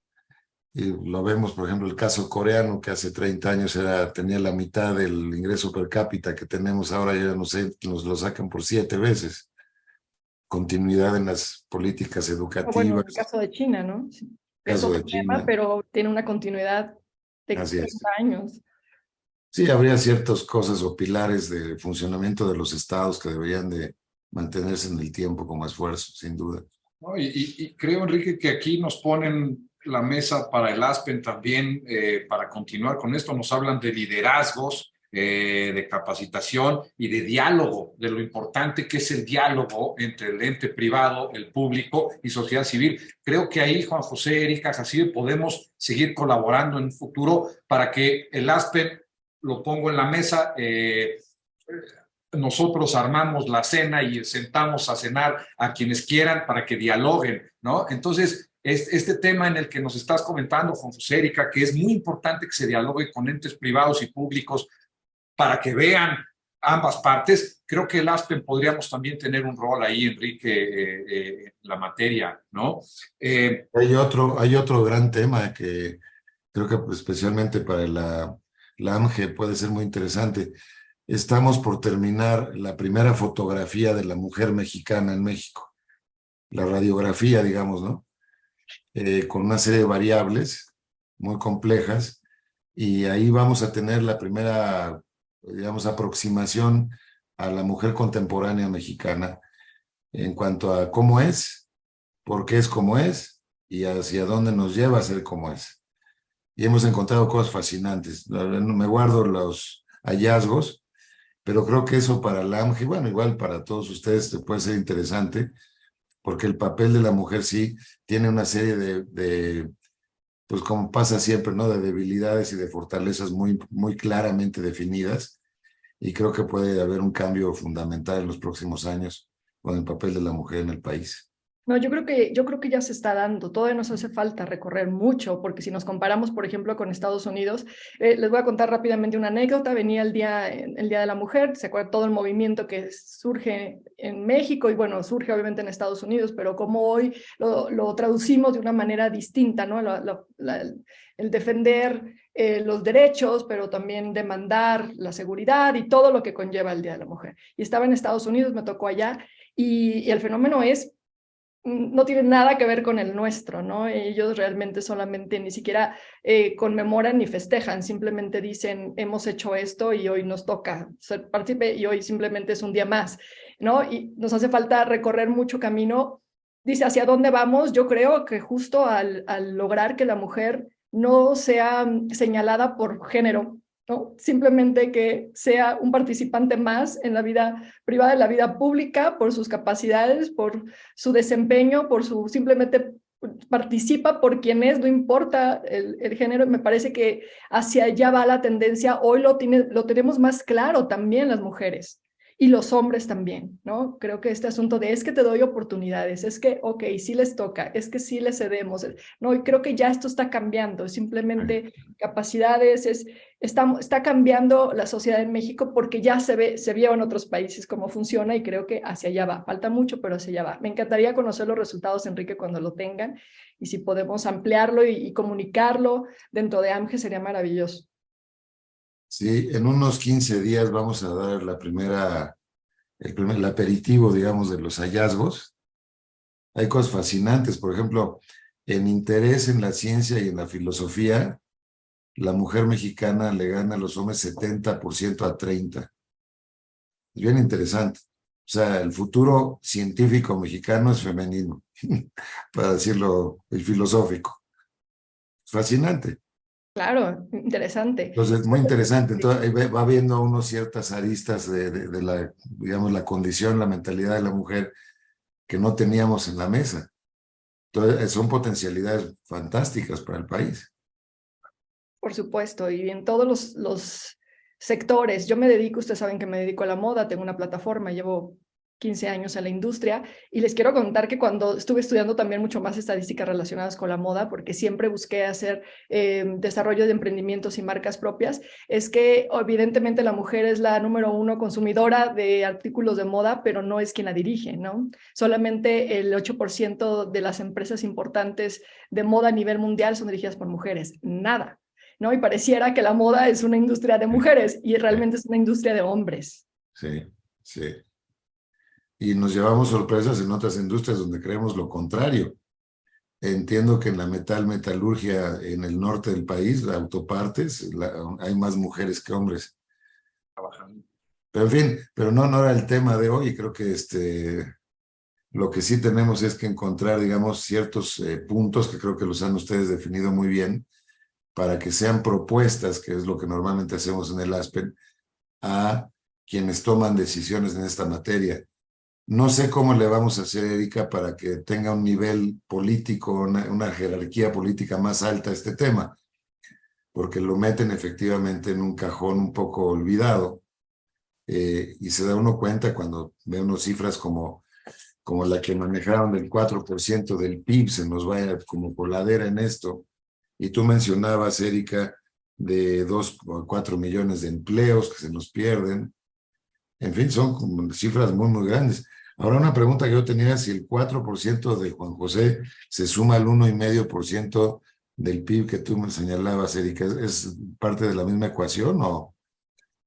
Speaker 1: Y lo vemos, por ejemplo, el caso coreano, que hace 30 años tenía la mitad del ingreso per cápita que tenemos ahora, ya no sé, nos lo sacan por 7 veces. Continuidad en las políticas
Speaker 5: Bueno,
Speaker 1: educativas,
Speaker 5: el caso de China, ¿no? Sí, es
Speaker 1: caso de
Speaker 5: otro tema,
Speaker 1: China,
Speaker 5: pero tiene una continuidad de
Speaker 1: así
Speaker 5: 30
Speaker 1: es.
Speaker 5: años.
Speaker 1: Sí, habría ciertas cosas o pilares de funcionamiento de los estados que deberían de mantenerse en el tiempo como esfuerzo, sin duda.
Speaker 3: ¿No? Y creo, Enrique, que aquí nos ponen la mesa para el Aspen también, para continuar con esto. Nos hablan de liderazgos, de capacitación y de diálogo, de lo importante que es el diálogo entre el ente privado, el público y sociedad civil. Creo que ahí, Juan José, Erika, Jacibe, podemos seguir colaborando en un futuro para que el Aspen, lo pongo en la mesa, nosotros armamos la cena y sentamos a cenar a quienes quieran para que dialoguen, ¿no? Entonces, este tema en el que nos estás comentando, Juan José, Erika, que es muy importante que se dialogue con entes privados y públicos para que vean ambas partes, creo que el Aspen podríamos también tener un rol ahí, Enrique, en la materia, ¿no?
Speaker 1: Hay otro gran tema que creo que pues, especialmente para la AMGE puede ser muy interesante. Estamos por terminar la primera fotografía de la mujer mexicana en México, la radiografía, digamos, ¿no? Con una serie de variables muy complejas, y ahí vamos a tener la primera, digamos, aproximación a la mujer contemporánea mexicana en cuanto a cómo es, por qué es como es y hacia dónde nos lleva a ser como es. Y hemos encontrado cosas fascinantes. Me guardo los hallazgos, pero creo que eso para la AMGE, bueno, igual para todos ustedes puede ser interesante, porque el papel de la mujer sí tiene una serie pues como pasa siempre, ¿no? De debilidades y de fortalezas muy, muy claramente definidas, y creo que puede haber un cambio fundamental en los próximos años con el papel de la mujer en el país.
Speaker 5: No, yo creo que ya se está dando. Todavía nos hace falta recorrer mucho, porque si nos comparamos, por ejemplo, con Estados Unidos, les voy a contar rápidamente una anécdota. Venía el día de la Mujer, se acuerda todo el movimiento que surge en México y bueno, surge obviamente en Estados Unidos, pero como hoy lo traducimos de una manera distinta, ¿no? El defender los derechos, pero también demandar la seguridad y todo lo que conlleva el Día de la Mujer. Y estaba en Estados Unidos, me tocó allá, y el fenómeno no tiene nada que ver con el nuestro, ¿no? Ellos realmente solamente ni siquiera conmemoran ni festejan, simplemente dicen, hemos hecho esto y hoy nos toca ser partícipe y hoy simplemente es un día más, ¿no? Y nos hace falta recorrer mucho camino. Dice, ¿hacia dónde vamos? Yo creo que justo al lograr que la mujer no sea señalada por género, ¿no? Simplemente que sea un participante más en la vida privada, en la vida pública, por sus capacidades, por su desempeño, simplemente participa por quien es, no importa el género. Me parece que hacia allá va la tendencia. Hoy lo tenemos más claro también las mujeres. Y los hombres también, ¿no? Creo que este asunto de es que te doy oportunidades, es que, ok, sí les toca, es que sí les cedemos, ¿no? Y creo que ya esto está cambiando, simplemente capacidades, está cambiando la sociedad en México porque ya se vio en otros países cómo funciona y creo que hacia allá va. Falta mucho, pero hacia allá va. Me encantaría conocer los resultados, Enrique, cuando lo tengan, y si podemos ampliarlo y comunicarlo dentro de AMGE sería maravilloso.
Speaker 1: Sí, en unos 15 días vamos a dar el aperitivo, digamos, de los hallazgos. Hay cosas fascinantes, por ejemplo, en interés en la ciencia y en la filosofía, la mujer mexicana le gana a los hombres 70% a 30%. Es bien interesante. O sea, el futuro científico mexicano es femenino, para decirlo, el filosófico. fascinante.
Speaker 5: Claro, interesante.
Speaker 1: Entonces, muy interesante. Entonces, ahí va viendo uno ciertas aristas de la, digamos, la condición, la mentalidad de la mujer que no teníamos en la mesa. Entonces, son potencialidades fantásticas para el país.
Speaker 5: Por supuesto, y en todos los sectores. Yo me dedico, ustedes saben que me dedico a la moda, tengo una plataforma, llevo 15 años en la industria y les quiero contar que cuando estuve estudiando también mucho más estadísticas relacionadas con la moda, porque siempre busqué hacer desarrollo de emprendimientos y marcas propias, es que evidentemente la mujer es la número 1 consumidora de artículos de moda, pero no es quien la dirige, ¿no? Solamente el 8% de las empresas importantes de moda a nivel mundial son dirigidas por mujeres, nada. ¿No? Y pareciera que la moda es una industria de mujeres y realmente es una industria de hombres.
Speaker 1: Sí, sí. Y nos llevamos sorpresas en otras industrias donde creemos lo contrario. Entiendo que en la metalurgia en el norte del país, la autopartes, hay más mujeres que hombres.
Speaker 3: Trabajando.
Speaker 1: Pero en fin, pero no era el tema de hoy. Creo que lo que sí tenemos es que encontrar, digamos, ciertos puntos que creo que los han ustedes definido muy bien para que sean propuestas, que es lo que normalmente hacemos en el Aspen, a quienes toman decisiones en esta materia. No sé cómo le vamos a hacer, Erika, para que tenga un nivel político, una jerarquía política más alta este tema, porque lo meten efectivamente en un cajón un poco olvidado, y se da uno cuenta cuando ve unas cifras como la que manejaron del 4% del PIB, se nos vaya como coladera en esto. Y tú mencionabas, Erika, de 2 o 4 millones de empleos que se nos pierden. En fin, son como cifras muy, muy grandes. Ahora, una pregunta que yo tenía, si el 4% de Juan José se suma al 1,5% del PIB que tú me señalabas, Erika, ¿es parte de la misma ecuación o...?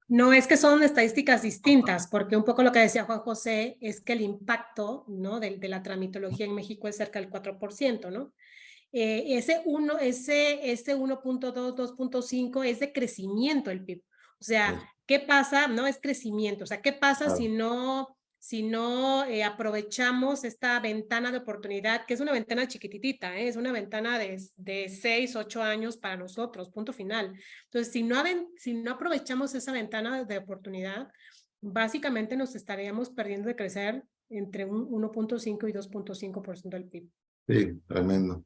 Speaker 2: No, es que son estadísticas distintas, porque un poco lo que decía Juan José es que el impacto, ¿no?, de la tramitología en México es cerca del 4%, ¿no? Ese 1.2, 2.5 es de crecimiento el PIB. O sea, ¿qué pasa? No es crecimiento. O sea, ¿qué pasa si no aprovechamos esta ventana de oportunidad, que es una ventana chiquititita, es una ventana de 6, 8 años para nosotros, punto final? Entonces, si no aprovechamos esa ventana de oportunidad, básicamente nos estaríamos perdiendo de crecer entre un 1.5 y 2.5% del PIB.
Speaker 1: Sí, tremendo.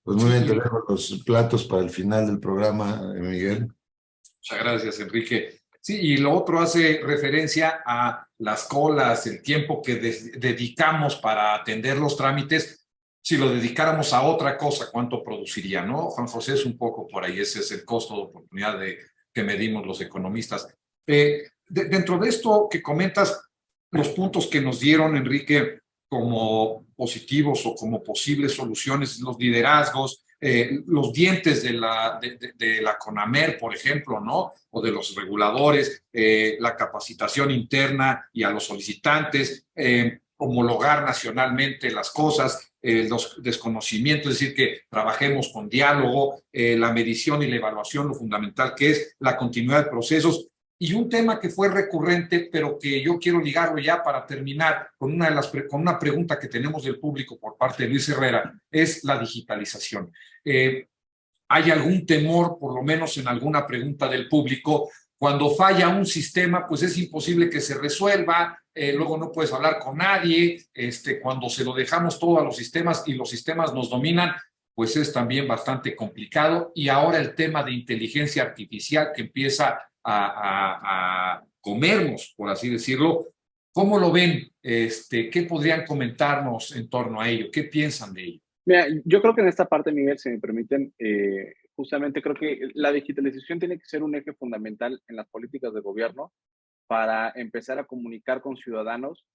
Speaker 1: Pues muy bien, te dejo los platos para el final del programa, Miguel.
Speaker 3: Muchas gracias, Enrique. Sí, y lo otro hace referencia a las colas, el tiempo que dedicamos para atender los trámites. Si lo dedicáramos a otra cosa, ¿cuánto produciría? ¿No? Juan José, es un poco por ahí, ese es el costo de oportunidad que medimos los economistas. Dentro de esto que comentas, los puntos que nos dieron, Enrique, como positivos o como posibles soluciones, los liderazgos, los dientes de la CONAMER, por ejemplo, ¿no? O de los reguladores, la capacitación interna y a los solicitantes, homologar nacionalmente las cosas, los desconocimientos, es decir, que trabajemos con diálogo, la medición y la evaluación, lo fundamental que es la continuidad de procesos. Y un tema que fue recurrente, pero que yo quiero ligarlo ya para terminar con una pregunta que tenemos del público por parte de Luis Herrera, es la digitalización. ¿Hay algún temor, por lo menos en alguna pregunta del público? Cuando falla un sistema, pues es imposible que se resuelva, luego no puedes hablar con nadie, cuando se lo dejamos todo a los sistemas y los sistemas nos dominan, pues es también bastante complicado. Y ahora el tema de inteligencia artificial que empieza a comernos, por así decirlo. ¿Cómo lo ven? ¿Qué podrían comentarnos en torno a ello? ¿Qué piensan de ello?
Speaker 4: Mira, yo creo que en esta parte, Miguel, si me permiten, justamente creo que la digitalización tiene que ser un eje fundamental en las políticas de gobierno para empezar a comunicar con ciudadanos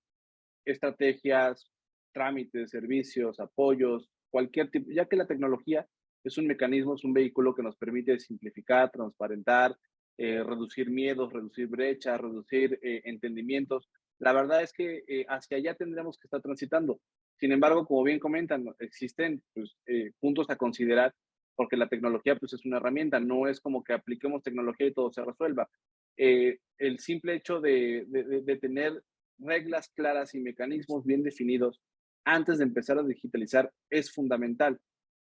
Speaker 4: estrategias, trámites, servicios, apoyos, cualquier tipo, ya que la tecnología es un mecanismo, es un vehículo que nos permite simplificar, transparentar, reducir miedos, reducir brechas, reducir entendimientos. La verdad es que hacia allá tendremos que estar transitando. Sin embargo, como bien comentan, existen pues, puntos a considerar porque la tecnología pues, es una herramienta, no es como que apliquemos tecnología y todo se resuelva. El simple hecho de tener reglas claras y mecanismos bien definidos antes de empezar a digitalizar es fundamental.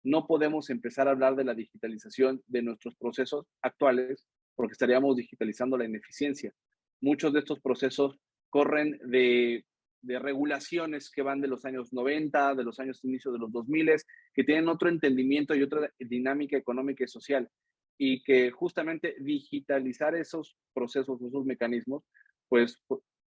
Speaker 4: No podemos empezar a hablar de la digitalización de nuestros procesos actuales porque estaríamos digitalizando la ineficiencia. Muchos de estos procesos corren de regulaciones que van de los años 90, de los años inicios de los 2000, que tienen otro entendimiento y otra dinámica económica y social, y que justamente digitalizar esos procesos, esos mecanismos, pues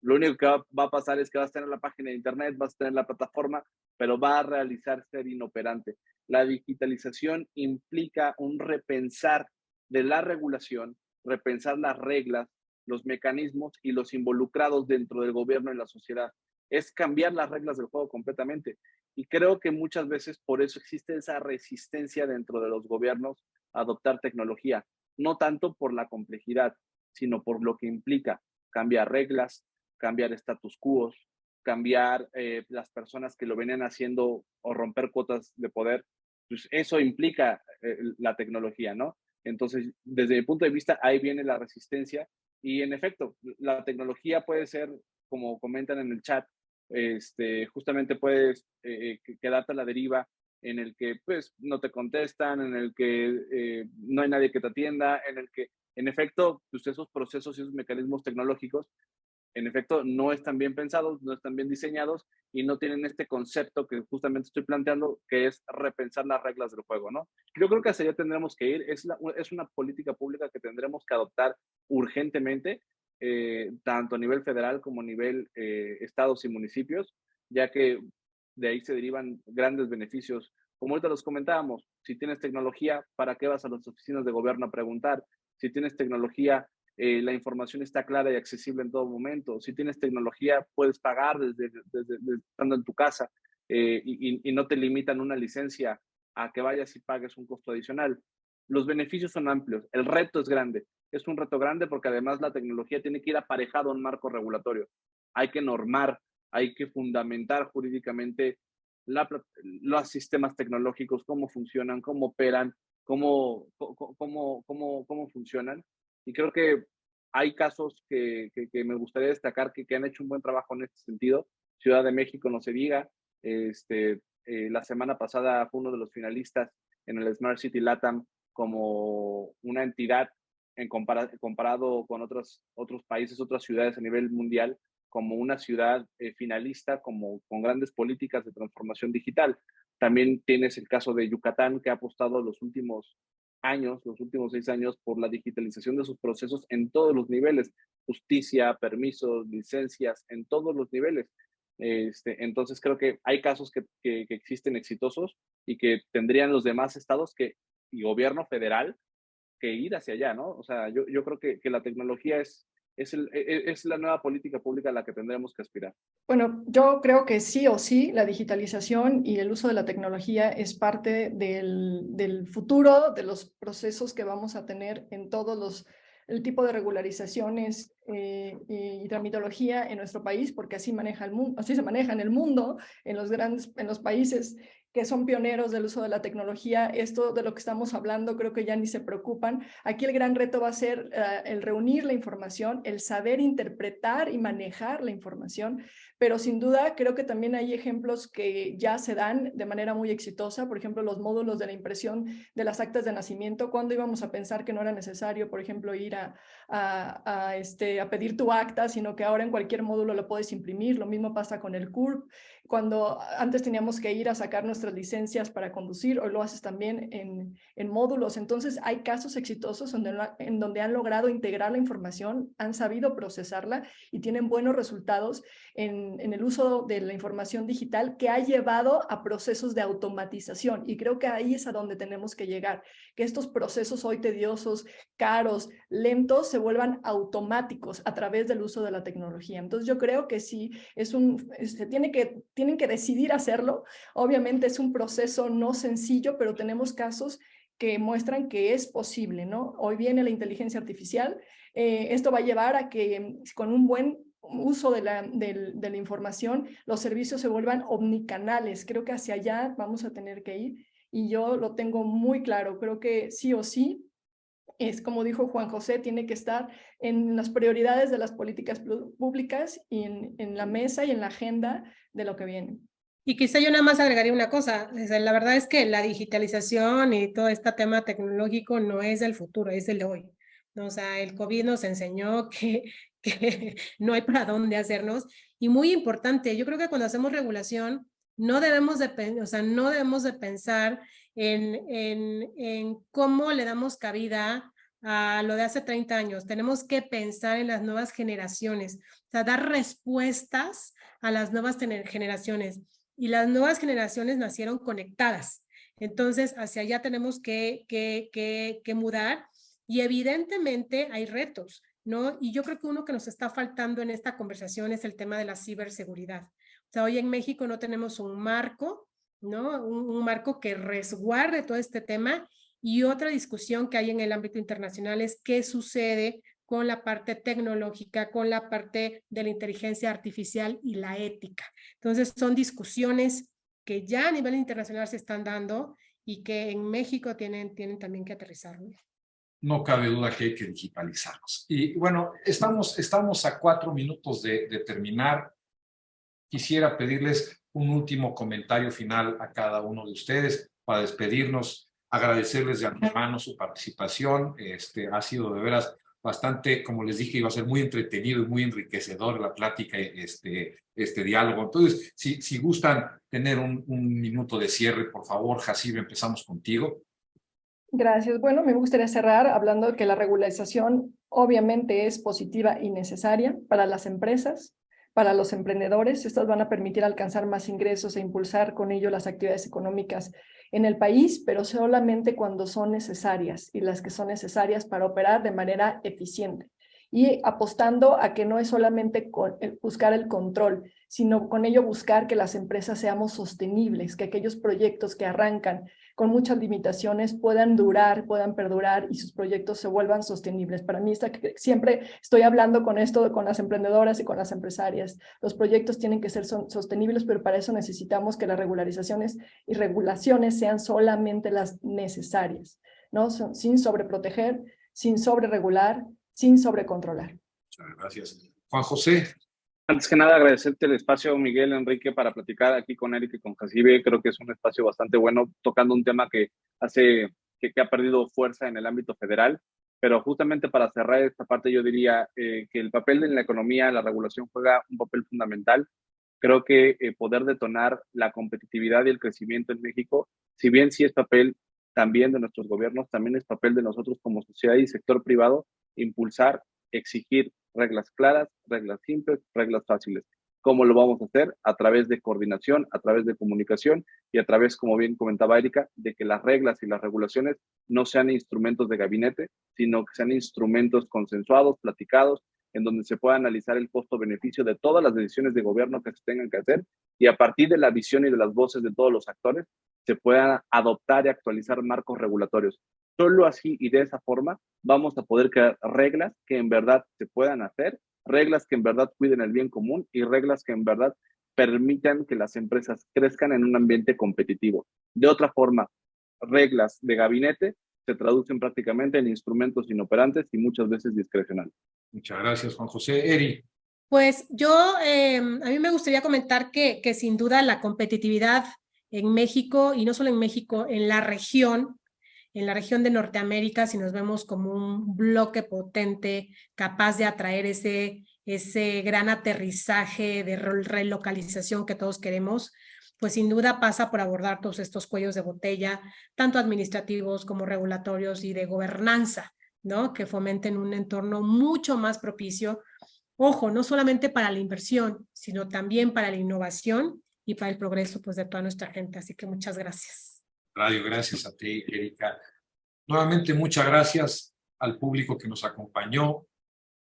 Speaker 4: lo único que va a pasar es que vas a tener la página de internet, vas a tener la plataforma, pero va a realizar ser inoperante. La digitalización implica un repensar de la regulación, repensar las reglas, los mecanismos y los involucrados dentro del gobierno y la sociedad. Es cambiar las reglas del juego completamente. Y creo que muchas veces por eso existe esa resistencia dentro de los gobiernos a adoptar tecnología, no tanto por la complejidad, sino por lo que implica cambiar reglas, cambiar status quo, cambiar las personas que lo venían haciendo o romper cuotas de poder. Pues eso implica la tecnología, ¿no? Entonces, desde mi punto de vista, ahí viene la resistencia y en efecto, la tecnología puede ser, como comentan en el chat, justamente puedes quedarte a la deriva en el que pues no te contestan, en el que no hay nadie que te atienda, en el que en efecto pues, esos procesos y esos mecanismos tecnológicos en efecto no están bien pensados, no están bien diseñados y no tienen este concepto que justamente estoy planteando, que es repensar las reglas del juego, ¿no? Yo creo que hacia allá tendremos que ir, es una política pública que tendremos que adoptar urgentemente, tanto a nivel federal como a nivel estados y municipios, ya que de ahí se derivan grandes beneficios. Como ahorita los comentábamos, si tienes tecnología, ¿para qué vas a las oficinas de gobierno a preguntar? Si tienes tecnología, la información está clara y accesible en todo momento. Si tienes tecnología, puedes pagar desde estando en tu casa y no te limitan una licencia a que vayas y pagues un costo adicional. Los beneficios son amplios, el reto es grande. Es un reto grande porque además la tecnología tiene que ir aparejado a un marco regulatorio. Hay que normar, hay que fundamentar jurídicamente los sistemas tecnológicos, cómo funcionan, cómo operan, cómo funcionan. Y creo que hay casos que me gustaría destacar que han hecho un buen trabajo en este sentido. Ciudad de México, no se diga. La semana pasada fue uno de los finalistas en el Smart City LATAM como una entidad comparado con otros países, otras ciudades a nivel mundial, como una ciudad finalista, con grandes políticas de transformación digital. También tienes el caso de Yucatán, que ha apostado los últimos 6 años, por la digitalización de sus procesos en todos los niveles, justicia, permisos, licencias, en todos los niveles. Entonces creo que hay casos que existen exitosos y que tendrían los demás estados y gobierno federal que ir hacia allá, ¿no? O sea, yo creo que la tecnología es la nueva política pública a la que tendremos que aspirar.
Speaker 5: Bueno, yo creo que sí o sí la digitalización y el uso de la tecnología es parte del futuro, de los procesos que vamos a tener en todos el tipo de regularizaciones y tramitología en nuestro país, porque así se maneja en el mundo, en los países que son pioneros del uso de la tecnología. Esto de lo que estamos hablando creo que ya ni se preocupan. Aquí el gran reto va a ser el reunir la información, el saber interpretar y manejar la información, pero sin duda creo que también hay ejemplos que ya se dan de manera muy exitosa. Por ejemplo, los módulos de la impresión de las actas de nacimiento. ¿Cuándo íbamos a pensar que no era necesario, por ejemplo, ir a pedir tu acta, sino que ahora en cualquier módulo lo puedes imprimir? Lo mismo pasa con el CURP. Cuando antes teníamos que ir a sacar nuestras licencias para conducir, hoy lo haces también en módulos. Entonces hay casos exitosos en donde han logrado integrar la información, han sabido procesarla y tienen buenos resultados en el uso de la información digital, que ha llevado a procesos de automatización. Y creo que ahí es a donde tenemos que llegar, que estos procesos hoy tediosos, caros, lentos, se vuelvan automáticos a través del uso de la tecnología. Entonces yo creo que sí, tienen que decidir hacerlo. Obviamente es un proceso no sencillo, pero tenemos casos que muestran que es posible, ¿no? Hoy viene la inteligencia artificial. Esto va a llevar a que con un buen uso de la información, los servicios se vuelvan omnicanales. Creo que hacia allá vamos a tener que ir y yo lo tengo muy claro. Creo que sí o sí, es como dijo Juan José, tiene que estar en las prioridades de las políticas públicas y en la mesa y en la agenda de lo que viene.
Speaker 2: Y quizá yo nada más agregaría una cosa, o sea, la verdad es que la digitalización y todo este tema tecnológico no es del futuro, es del de hoy, ¿no? O sea, el COVID nos enseñó que no hay para dónde hacernos, y muy importante, yo creo que cuando hacemos regulación no debemos de, o sea, no debemos de pensar en cómo le damos cabida a lo de hace 30 años, tenemos que pensar en las nuevas generaciones, o sea, dar respuestas a las nuevas generaciones. Y las nuevas generaciones nacieron conectadas. Entonces, hacia allá tenemos que mudar, y evidentemente hay retos, ¿no? Y yo creo que uno que nos está faltando en esta conversación es el tema de la ciberseguridad. O sea, hoy en México no tenemos un marco, ¿no? Un marco que resguarde todo este tema, y otra discusión que hay en el ámbito internacional es qué sucede con la parte tecnológica, con la parte de la inteligencia artificial y la ética. Entonces, son discusiones que ya a nivel internacional se están dando y que en México tienen también que aterrizar, ¿no?
Speaker 3: No cabe duda que hay que digitalizarlos. Y bueno, estamos a 4 minutos de terminar. Quisiera pedirles un último comentario final a cada uno de ustedes para despedirnos, agradecerles de antemano su participación. Ha sido de veras bastante, como les dije, iba a ser muy entretenido y muy enriquecedor la plática, este diálogo. Entonces, si gustan tener un minuto de cierre, por favor, Hasibe, empezamos contigo.
Speaker 5: Gracias. Bueno, me gustaría cerrar hablando de que la regularización obviamente es positiva y necesaria para las empresas, para los emprendedores. Estas van a permitir alcanzar más ingresos e impulsar con ello las actividades económicas en el país, pero solamente cuando son necesarias, y las que son necesarias para operar de manera eficiente. Y apostando a que no es solamente buscar el control, sino con ello buscar que las empresas seamos sostenibles, que aquellos proyectos que arrancan con muchas limitaciones puedan durar, puedan perdurar, y sus proyectos se vuelvan sostenibles. Para mí siempre estoy hablando con esto, con las emprendedoras y con las empresarias. Los proyectos tienen que ser sostenibles, pero para eso necesitamos que las regularizaciones y regulaciones sean solamente las necesarias, ¿no? Sin sobreproteger, sin sobreregular, sin sobrecontrolar.
Speaker 3: Muchas gracias. Juan José.
Speaker 4: Antes que nada, agradecerte el espacio, Miguel, Enrique, para platicar aquí con Eric y con Hasibe. Creo que es un espacio bastante bueno, tocando un tema que ha perdido fuerza en el ámbito federal. Pero justamente para cerrar esta parte, yo diría que el papel en la economía, la regulación juega un papel fundamental. Creo que poder detonar la competitividad y el crecimiento en México, si bien sí es papel también de nuestros gobiernos, también es papel de nosotros como sociedad y sector privado, impulsar, exigir reglas claras, reglas simples, reglas fáciles. ¿Cómo lo vamos a hacer? A través de coordinación, a través de comunicación y a través, como bien comentaba Erika, de que las reglas y las regulaciones no sean instrumentos de gabinete, sino que sean instrumentos consensuados, platicados, en donde se pueda analizar el costo-beneficio de todas las decisiones de gobierno que se tengan que hacer, y a partir de la visión y de las voces de todos los actores se puedan adoptar y actualizar marcos regulatorios. Solo así y de esa forma vamos a poder crear reglas que en verdad se puedan hacer, reglas que en verdad cuiden el bien común y reglas que en verdad permitan que las empresas crezcan en un ambiente competitivo. De otra forma, reglas de gabinete se traducen prácticamente en instrumentos inoperantes y muchas veces discrecionales.
Speaker 3: Muchas gracias, Juan José. Eri.
Speaker 2: Pues yo, a mí me gustaría comentar que sin duda la competitividad en México, y no solo en México, en la región de Norteamérica, si nos vemos como un bloque potente, capaz de atraer ese gran aterrizaje de relocalización que todos queremos, pues sin duda pasa por abordar todos estos cuellos de botella, tanto administrativos como regulatorios y de gobernanza, ¿no? Que fomenten un entorno mucho más propicio, ojo, no solamente para la inversión, sino también para la innovación y para el progreso, pues, de toda nuestra gente. Así que muchas gracias.
Speaker 3: Radio, gracias a ti, Erika. Nuevamente, muchas gracias al público que nos acompañó,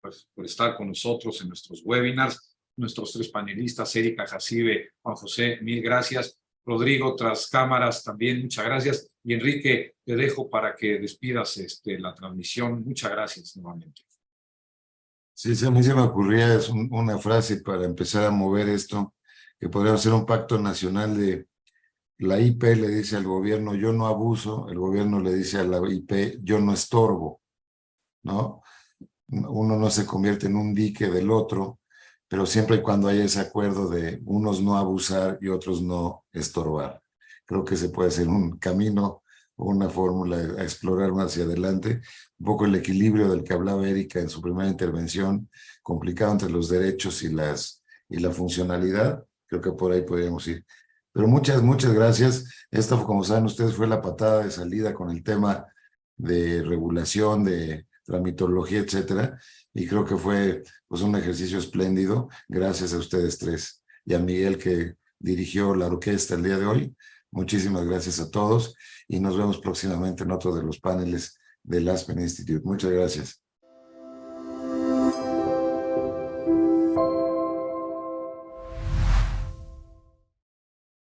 Speaker 3: pues, por estar con nosotros en nuestros webinars. Nuestros 3 panelistas, Erika, Hasibe, Juan José, mil gracias. Rodrigo, tras cámaras, también muchas gracias. Y Enrique, te dejo para que despidas la transmisión. Muchas gracias nuevamente.
Speaker 1: Sí, a mí se me ocurría una frase para empezar a mover esto, que podría ser un pacto nacional de la IP le dice al gobierno, yo no abuso, el gobierno le dice a la IP, yo no estorbo, ¿no? Uno no se convierte en un dique del otro, pero siempre y cuando haya ese acuerdo de unos no abusar y otros no estorbar. Creo que se puede hacer un camino o una fórmula a explorar más hacia adelante. Un poco el equilibrio del que hablaba Erika en su primera intervención, complicado entre los derechos y la funcionalidad. Creo que por ahí podríamos ir. Pero muchas gracias. Esta, como saben ustedes, fue la patada de salida con el tema de regulación, de tramitología, etcétera. Y creo que fue pues, un ejercicio espléndido. Gracias a ustedes tres. Y a Miguel, que dirigió la orquesta el día de hoy. Muchísimas gracias a todos y nos vemos próximamente en otro de los paneles del Aspen Institute. Muchas gracias.